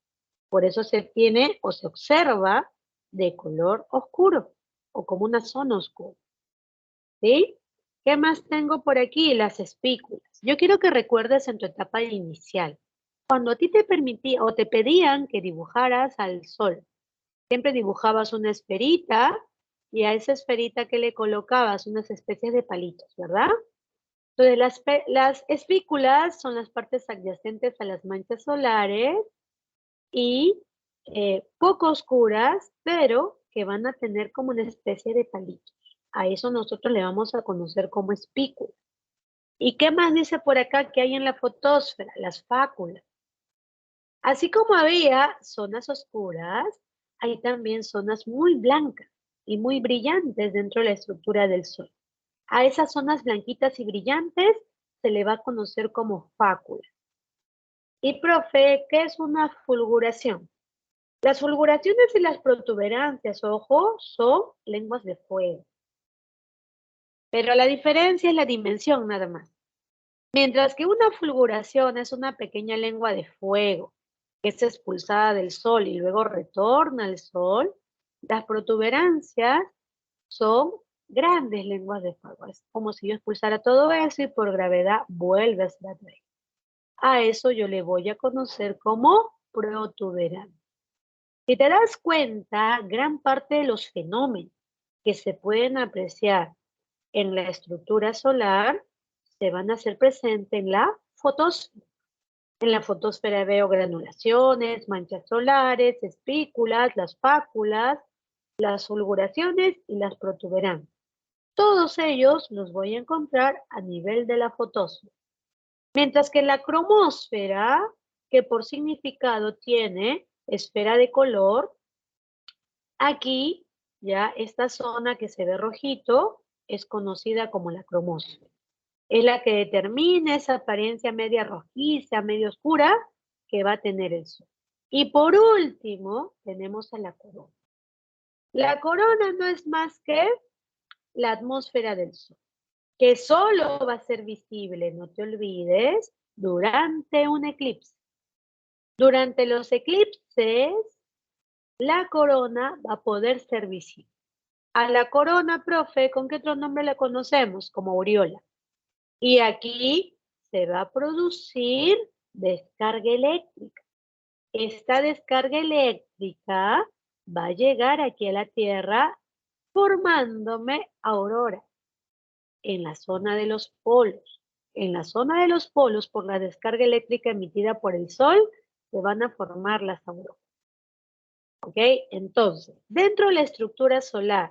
Por eso se tiene o se observa de color oscuro o como una zona oscura. ¿Sí? ¿Qué más tengo por aquí? Las espículas. Yo quiero que recuerdes en tu etapa inicial, cuando a ti te permitía o te pedían que dibujaras al sol, siempre dibujabas una esferita y a esa esferita que le colocabas unas especies de palitos, ¿verdad? Entonces las espículas son las partes adyacentes a las manchas solares y poco oscuras, pero que van a tener como una especie de palitos. A eso nosotros le vamos a conocer como espícula. ¿Y qué más dice por acá que hay en la fotosfera? Las fáculas. Así como había zonas oscuras, hay también zonas muy blancas y muy brillantes dentro de la estructura del Sol. A esas zonas blanquitas y brillantes se le va a conocer como fácula. Y profe, ¿qué es una fulguración? Las fulguraciones y las protuberancias, ojo, son lenguas de fuego. Pero la diferencia es la dimensión nada más. Mientras que una fulguración es una pequeña lengua de fuego que es expulsada del sol y luego retorna al sol, las protuberancias son grandes lenguas de fuego. Es como si yo expulsara todo eso y por gravedad vuelve a ser atraído. A eso yo le voy a conocer como protuberancia. Si te das cuenta, gran parte de los fenómenos que se pueden apreciar en la estructura solar se van a hacer presentes en la fotosfera. En la fotosfera veo granulaciones, manchas solares, espículas, las fáculas, las fulguraciones y las protuberancias. Todos ellos los voy a encontrar a nivel de la fotosfera. Mientras que la cromosfera, que por significado tiene esfera de color, aquí ya esta zona que se ve rojito es conocida como la cromosfera. Es la que determina esa apariencia media rojiza, medio oscura que va a tener el Sol. Y por último, tenemos a la corona. La corona no es más que la atmósfera del Sol, que solo va a ser visible, no te olvides, durante un eclipse. Durante los eclipses, la corona va a poder ser visible. A la corona, profe, ¿con qué otro nombre la conocemos? Como aureola. Y aquí se va a producir descarga eléctrica. Esta descarga eléctrica va a llegar aquí a la Tierra formándome aurora en la zona de los polos. En la zona de los polos, por la descarga eléctrica emitida por el Sol, se van a formar las auroras. ¿Ok? Entonces, dentro de la estructura solar,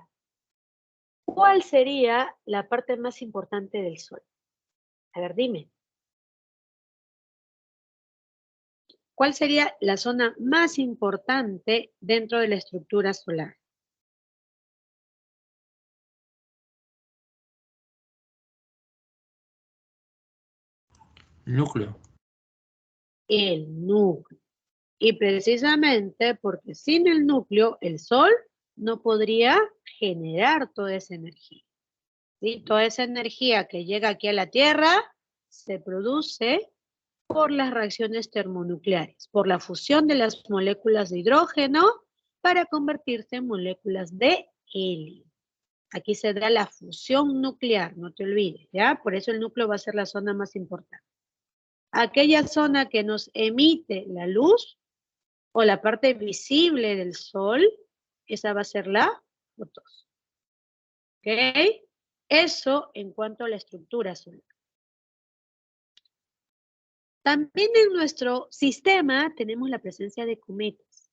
¿cuál sería la parte más importante del Sol? A ver, dime. ¿Cuál sería la zona más importante dentro de la estructura solar? Núcleo. El núcleo. Y precisamente porque sin el núcleo, el Sol no podría generar toda esa energía. ¿Sí? Toda esa energía que llega aquí a la Tierra se produce por las reacciones termonucleares, por la fusión de las moléculas de hidrógeno para convertirse en moléculas de helio. Aquí se da la fusión nuclear, no te olvides, ¿ya? Por eso el núcleo va a ser la zona más importante. Aquella zona que nos emite la luz o la parte visible del Sol, esa va a ser la fotosfera. ¿Ok? Eso en cuanto a la estructura solar. También en nuestro sistema tenemos la presencia de cometas.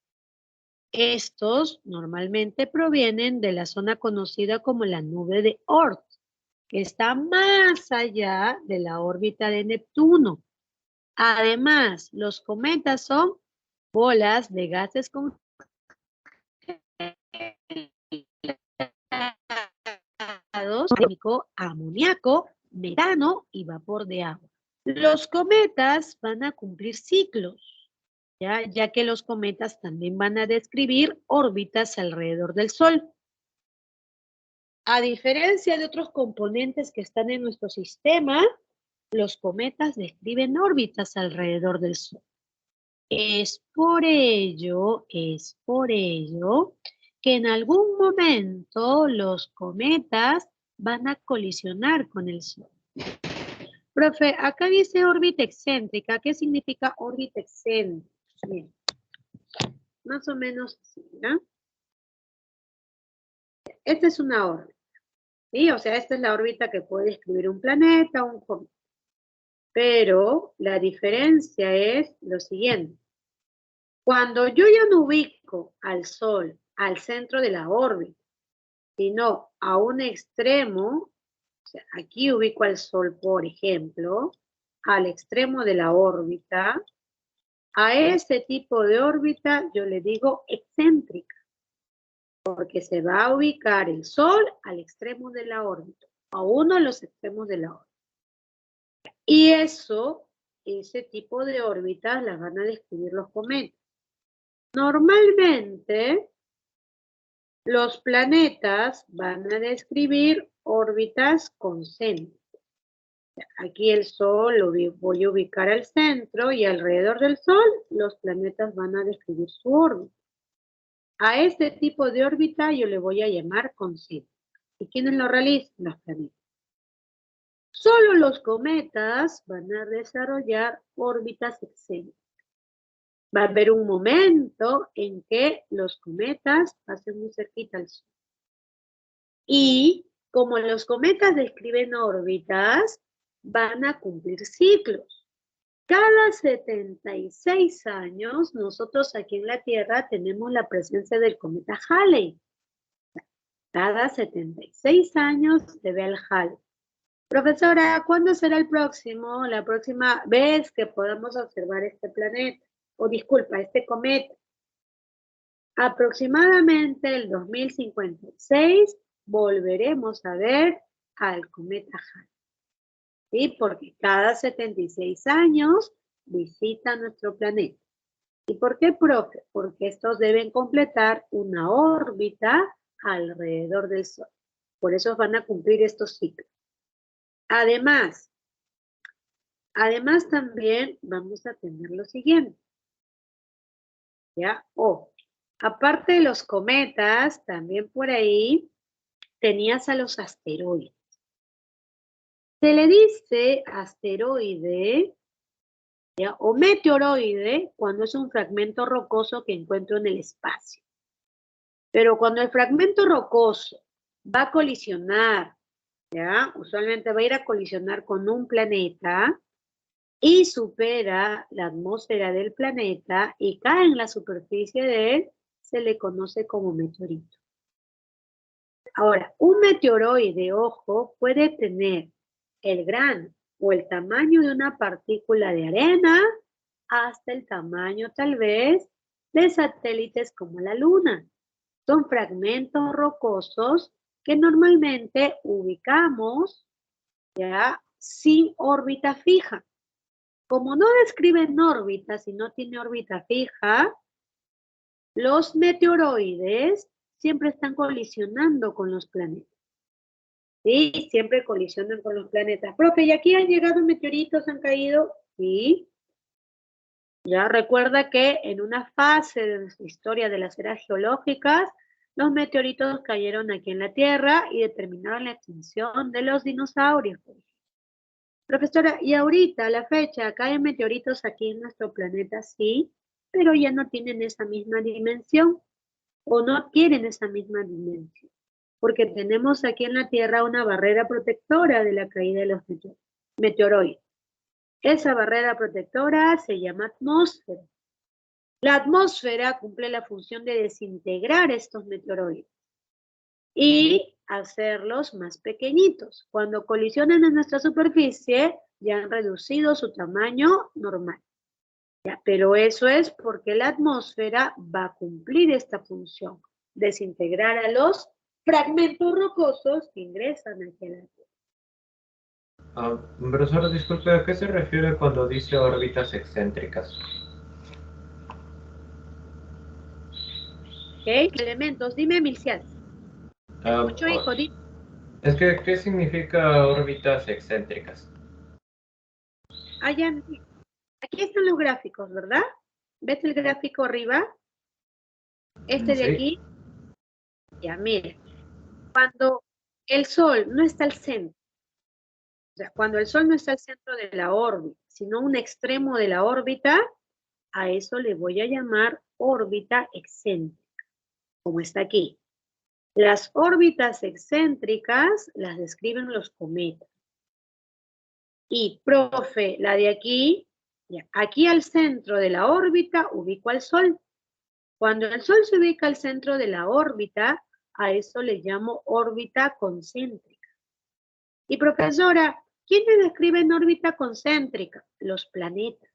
Estos normalmente provienen de la zona conocida como la nube de Oort, que está más allá de la órbita de Neptuno. Además, los cometas son bolas de gases congelados, amoníaco, metano y vapor de agua. Los cometas van a cumplir ciclos, ya que los cometas también van a describir órbitas alrededor del Sol. A diferencia de otros componentes que están en nuestro sistema, los cometas describen órbitas alrededor del Sol. Es por ello que en algún momento los cometas van a colisionar con el Sol. Profe, acá dice órbita excéntrica. ¿Qué significa órbita excéntrica? Bien. Más o menos así, ¿no? Esta es una órbita. ¿Sí? O sea, esta es la órbita que puede describir un planeta o un cometa. Pero la diferencia es lo siguiente. Cuando yo ya no ubico al Sol al centro de la órbita, sino a un extremo, o sea, aquí ubico al Sol, por ejemplo, al extremo de la órbita, a ese tipo de órbita yo le digo excéntrica, porque se va a ubicar el Sol al extremo de la órbita, a uno de los extremos de la órbita. Y ese tipo de órbitas las van a describir los cometas. Normalmente, los planetas van a describir órbitas concéntricas. Aquí el Sol lo voy a ubicar al centro y alrededor del Sol los planetas van a describir su órbita. A este tipo de órbita yo le voy a llamar concéntrica. ¿Y quiénes lo realizan? Los planetas. Solo los cometas van a desarrollar órbitas excéntricas. Va a haber un momento en que los cometas pasen muy cerquita al Sol. Y como los cometas describen órbitas, van a cumplir ciclos. Cada 76 años, nosotros aquí en la Tierra tenemos la presencia del cometa Halley. Cada 76 años se ve el Halley. Profesora, ¿cuándo será el próximo? La próxima vez que podamos observar este planeta, o disculpa, este cometa. Aproximadamente el 2056 volveremos a ver al cometa Halley. ¿Sí? Porque cada 76 años visita nuestro planeta. ¿Y por qué, profe? Porque estos deben completar una órbita alrededor del Sol. Por eso van a cumplir estos ciclos. Además también vamos a tener lo siguiente. ¿Ya? Aparte de los cometas, también por ahí tenías a los asteroides. Se le dice asteroide, ¿ya? O meteoroide cuando es un fragmento rocoso que encuentro en el espacio. Pero cuando el fragmento rocoso va a colisionar, ¿ya? Usualmente va a ir a colisionar con un planeta y supera la atmósfera del planeta y cae en la superficie de él, se le conoce como meteorito. Ahora, un meteoroide, ojo, puede tener el grano o el tamaño de una partícula de arena hasta el tamaño tal vez de satélites como la Luna. Son fragmentos rocosos que normalmente ubicamos ya sin órbita fija. Como no describen órbitas y no tiene órbita fija, los meteoroides siempre están colisionando con los planetas. Sí, siempre colisionan con los planetas. Profe, ¿y aquí han llegado meteoritos, han caído? Sí. Ya recuerda que en una fase de nuestra historia de las eras geológicas, los meteoritos cayeron aquí en la Tierra y determinaron la extinción de los dinosaurios. Profesora, y ahorita, a la fecha, caen meteoritos aquí en nuestro planeta, sí, pero ya no tienen esa misma dimensión o no tienen esa misma dimensión. Porque tenemos aquí en la Tierra una barrera protectora de la caída de los meteoroides. Esa barrera protectora se llama atmósfera. La atmósfera cumple la función de desintegrar estos meteoroides y hacerlos más pequeñitos. Cuando colisionan en nuestra superficie, ya han reducido su tamaño normal. ¿Ya? Pero eso es porque la atmósfera va a cumplir esta función, desintegrar a los fragmentos rocosos que ingresan aquí a la Tierra. Profesor, disculpe, ¿a qué se refiere cuando dice órbitas excéntricas? ¿Ok? Elementos. Dime, Milciad. ¿Me Ah, escucho, hijo? Dime. es que, ¿qué significa órbitas excéntricas? Ya, aquí están los gráficos, ¿verdad? ¿Ves el gráfico arriba? Este de Sí. aquí. Ya, mira. Cuando el Sol no está al centro, o sea, cuando el Sol no está al centro de la órbita, sino un extremo de la órbita, a eso le voy a llamar órbita excéntrica, como está aquí. Las órbitas excéntricas las describen los cometas. Y, profe, la de aquí, ya, aquí al centro de la órbita ubico al Sol. Cuando el Sol se ubica al centro de la órbita, a eso le llamo órbita concéntrica. Y profesora, ¿quiénes describen órbita concéntrica? Los planetas.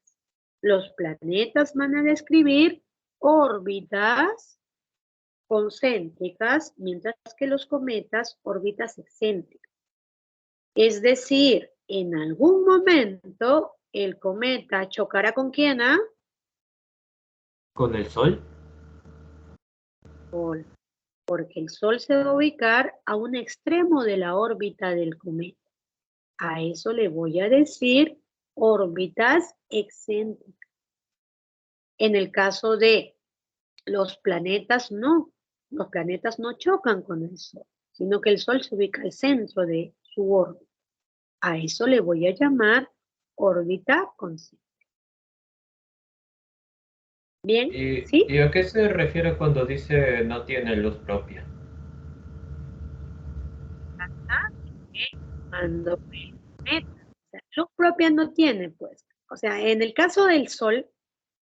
Los planetas van a describir órbitas concéntricas, mientras que los cometas órbitas excéntricas. Es decir, en algún momento el cometa chocará ¿con quién? ¿Con el Sol? Porque el Sol se va a ubicar a un extremo de la órbita del cometa. A eso le voy a decir órbitas excéntricas. En el caso de los planetas, no. Los planetas no chocan con el Sol, sino que el Sol se ubica al centro de su órbita. A eso le voy a llamar órbita concéntrica. Bien, ¿sí? ¿Y a qué se refiere cuando dice no tiene luz propia? Cuando el cometa, o sea, luz propia no tiene, pues. O sea, en el caso del Sol,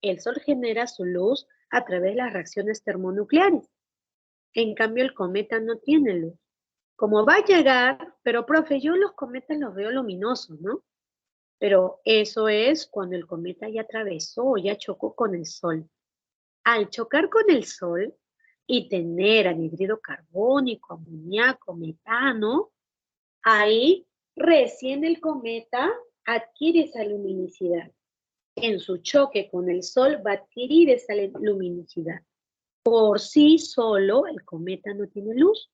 el Sol genera su luz a través de las reacciones termonucleares. En cambio, el cometa no tiene luz. Como va a llegar, pero profe, yo los cometas los veo luminosos, ¿no? Pero eso es cuando el cometa ya atravesó, ya chocó con el Sol. Al chocar con el Sol y tener anhídrido carbónico, amoníaco, metano, ahí recién el cometa adquiere esa luminosidad. En su choque con el Sol va a adquirir esa luminosidad. Por sí solo, el cometa no tiene luz.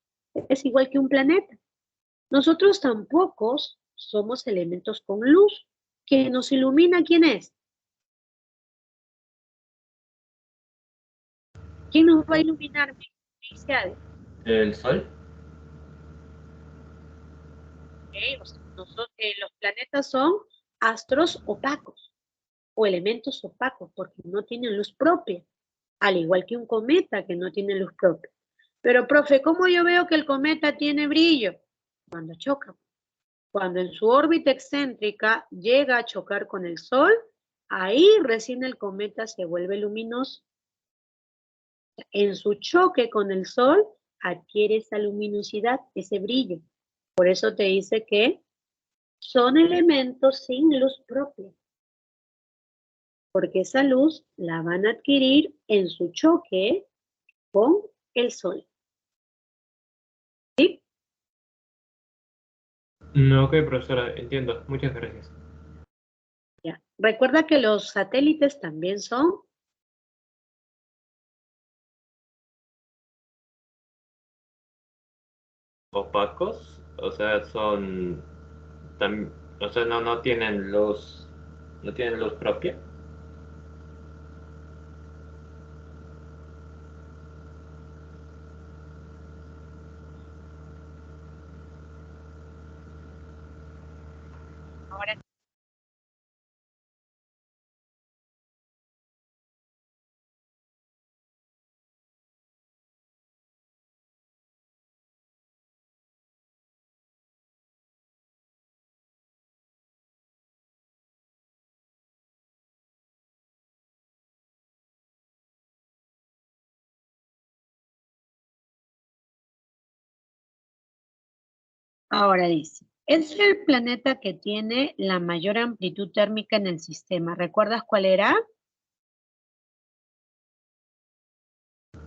Es igual que un planeta. Nosotros tampoco somos elementos con luz. ¿Quién nos ilumina? ¿Quién es? ¿Quién nos va a iluminar? ¿El Sol? O sea, los planetas son astros opacos o elementos opacos porque no tienen luz propia, al igual que un cometa que no tiene luz propia. Pero, profe, ¿cómo yo veo que el cometa tiene brillo? Cuando choca. Cuando en su órbita excéntrica llega a chocar con el Sol, ahí recién el cometa se vuelve luminoso. En su choque con el Sol adquiere esa luminosidad, ese brillo. Por eso te dice que son elementos sin luz propia, porque esa luz la van a adquirir en su choque con el Sol. ¿Sí? No, ok, profesora, entiendo. Muchas gracias. Ya. Recuerda que los satélites también son ¿Opacos? O sea, son... o sea, no tienen luz... ¿No tienen luz propia? ahora. Ahora dice, es el planeta que tiene la mayor amplitud térmica en el sistema. ¿Recuerdas cuál era?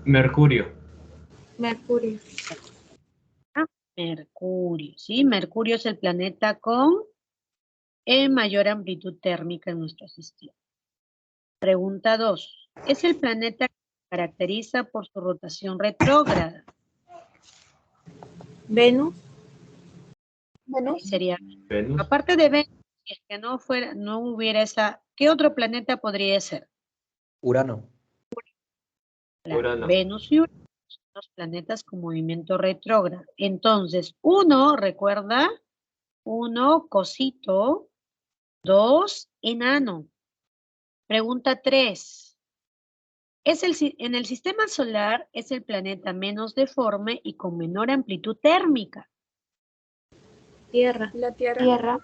Mercurio. Mercurio. Mercurio, ¿sí? Mercurio es el planeta con en mayor amplitud térmica en nuestro sistema. Pregunta 2. ¿Es el planeta que se caracteriza por su rotación retrógrada? Venus. Ahí sería. Venus. Aparte de Venus, si es que no hubiera esa, ¿qué otro planeta podría ser? Urano. Claro, Urano. Venus y Urano son los planetas con movimiento retrógrado. Entonces, 1, recuerda, 1, cosito, 2, enano. Pregunta 3. En el sistema solar es el planeta menos deforme y con menor amplitud térmica. Tierra. La Tierra. Tierra.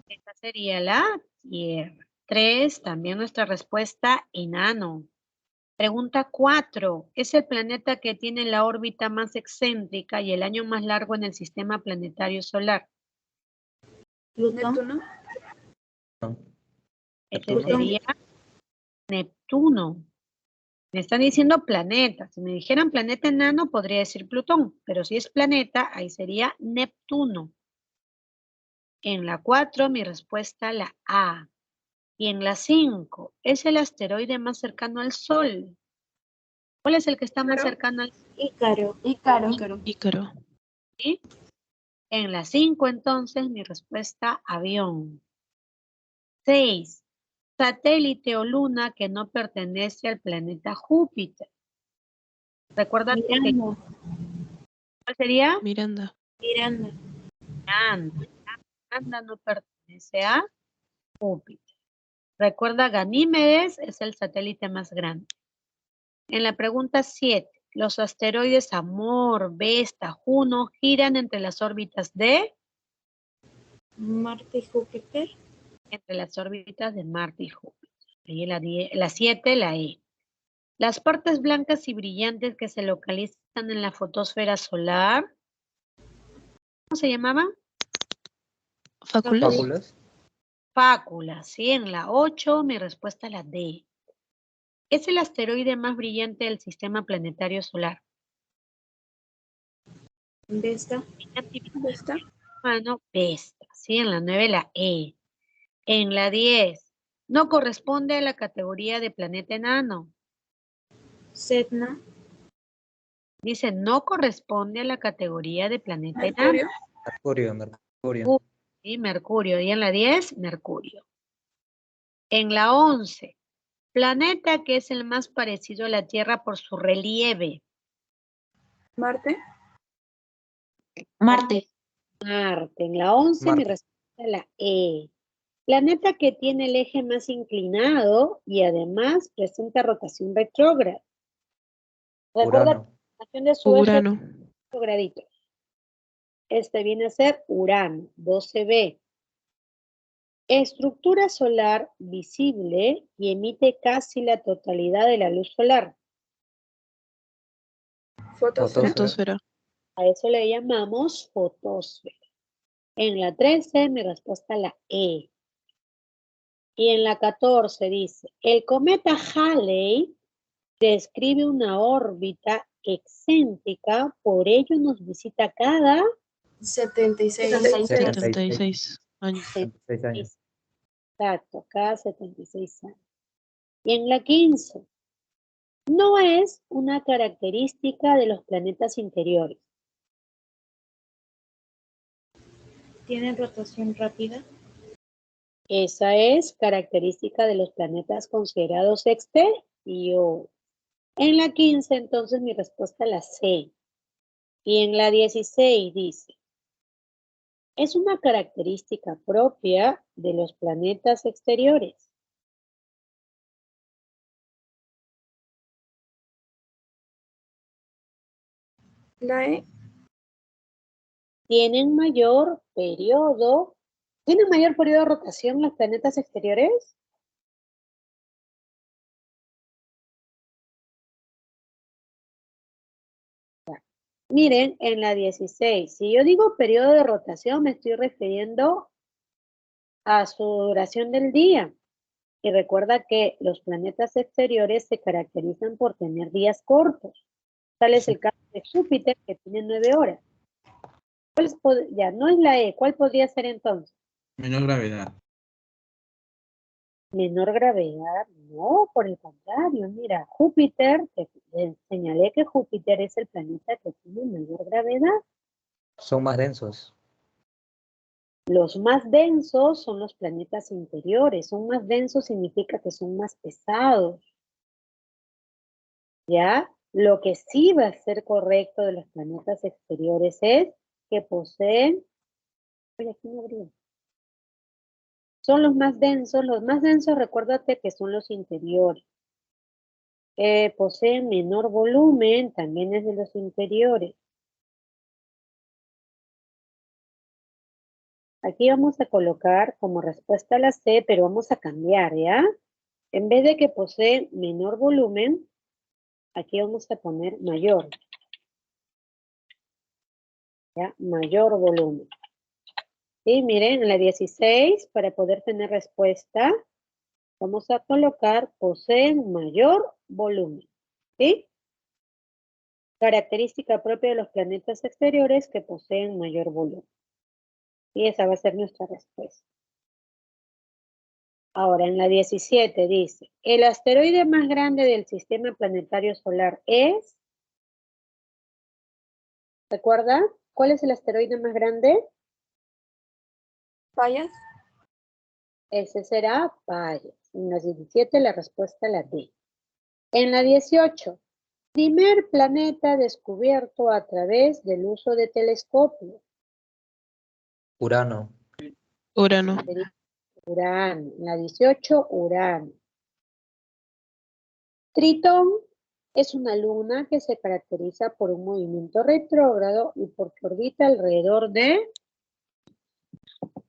Esta sería la Tierra. 3, también nuestra respuesta, enano. Pregunta 4. ¿Es el planeta que tiene la órbita más excéntrica y el año más largo en el sistema planetario solar? Plutón. Neptuno. Este Neptuno. sería Neptuno. Me están diciendo planeta. Si me dijeran planeta enano, podría decir Plutón. Pero si es planeta, ahí sería Neptuno. En la 4, mi respuesta, la A. Y en la 5, ¿es el asteroide más cercano al Sol? ¿Cuál es el que está más Ícaro. cercano al Sol? Ícaro. Ícaro. ¿Sí? En la 5, entonces, mi respuesta, avión. 6. Satélite o luna que no pertenece al planeta Júpiter. ¿Recuerdan que Miranda. cuál sería? Miranda. Miranda. Miranda no pertenece a Júpiter. Recuerda, Ganímedes es el satélite más grande. En la pregunta 7, los asteroides Amor, Vesta, Juno giran entre las órbitas de... Marte y Júpiter. Entre las órbitas de Marte y Júpiter. Ahí la 7, la E. Las partes blancas y brillantes que se localizan en la fotosfera solar, ¿cómo se llamaban? Fáculas. Fábulas. Fáculas, ¿sí? En la 8, mi respuesta es la D. Es el asteroide más brillante del sistema planetario solar. Vesta. Vesta. Bueno, Vesta, ¿sí? En la 9, la E. En la 10, no corresponde a la categoría de planeta enano. Setna. Dice, no corresponde a la categoría de planeta Mercurio. enano. Mercurio. Sí, Mercurio. Y en la 10, Mercurio. En la 11, planeta que es el más parecido a la Tierra por su relieve. Marte. Marte. Marte. En la 11, mi Marte. respuesta es la E. Planeta que tiene el eje más inclinado y además presenta rotación retrógrada. Recuerda Urano. la rotación de su eje Urano. 8 graditos. Este viene a ser Urano, 12b. Estructura solar visible y emite casi la totalidad de la luz solar. Fotosfera. Fotosfera. A eso le llamamos fotosfera. En la 13, mi respuesta es la E. Y en la 14 dice, el cometa Halley describe una órbita excéntrica, por ello nos visita cada 76. 76 años. 76 años. Exacto, cada 76 años. Y en la 15, no es una característica de los planetas interiores. ¿Tienen rotación rápida? Esa es característica de los planetas considerados exteriores. En la 15, entonces, mi respuesta es la C. Y en la 16 dice, es una característica propia de los planetas exteriores. La E. ¿Tienen mayor periodo de rotación los planetas exteriores? Miren, en la 16, si yo digo periodo de rotación, me estoy refiriendo a su duración del día. Y recuerda que los planetas exteriores se caracterizan por tener días cortos. Tal es el caso de Júpiter, que tiene 9 horas. Ya, no es la E. ¿Cuál podría ser entonces? Menor gravedad. Menor gravedad, no, por el contrario, mira, Júpiter, te señalé que Júpiter es el planeta que tiene mayor gravedad. Son más densos. Los más densos son los planetas interiores, son más densos significa que son más pesados. ¿Ya? Lo que sí va a ser correcto de los planetas exteriores es que poseen, oye, aquí me abrió. Son los más densos recuérdate que son los interiores. Poseen menor volumen, también es de los interiores. Aquí vamos a colocar como respuesta la C, pero vamos a cambiar, ¿ya? En vez de que posee menor volumen, aquí vamos a poner mayor. ¿Ya? Mayor volumen. Sí, miren, en la 16, para poder tener respuesta, vamos a colocar poseen mayor volumen. ¿Sí? Característica propia de los planetas exteriores que poseen mayor volumen. Y esa va a ser nuestra respuesta. Ahora, en la 17 dice, el asteroide más grande del sistema planetario solar es... ¿Recuerda? ¿Cuál es el asteroide más grande? ¿Fallas? Ese será Payas. En la 17 la respuesta la D. En la 18, primer planeta descubierto a través del uso de telescopio. Urano. Urano. Urano. En la 18, Urano. Tritón es una luna que se caracteriza por un movimiento retrógrado y porque orbita alrededor de...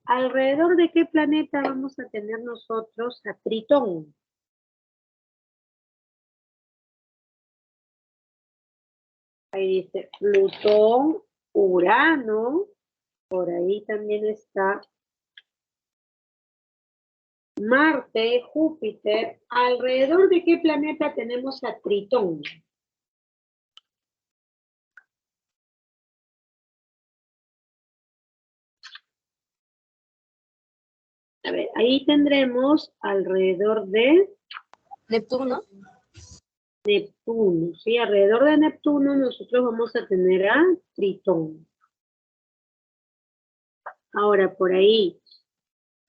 ¿Alrededor de qué planeta vamos a tener nosotros a Tritón? Ahí dice Plutón, Urano, por ahí también está Marte, Júpiter. ¿Alrededor de qué planeta tenemos a Tritón? A ver, ahí tendremos alrededor de Neptuno. Neptuno. Sí, alrededor de Neptuno nosotros vamos a tener a Tritón. Ahora, por ahí,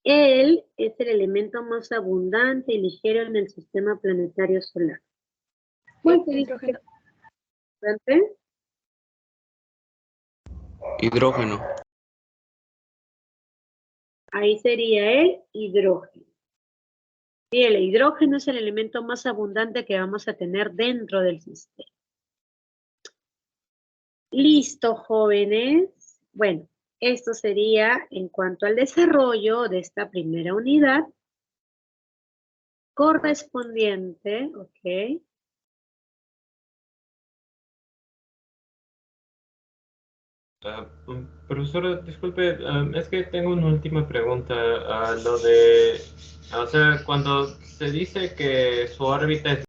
él es el elemento más abundante y ligero en el sistema planetario solar. ¿Cuál se dice que es abundante? Hidrógeno. Ahí sería el hidrógeno. Sí, el hidrógeno es el elemento más abundante que vamos a tener dentro del sistema. Listo, jóvenes. Bueno, esto sería en cuanto al desarrollo de esta primera unidad correspondiente, ¿ok? Profesora, disculpe, es que tengo una última pregunta. Lo de, o sea, cuando se dice que su órbita es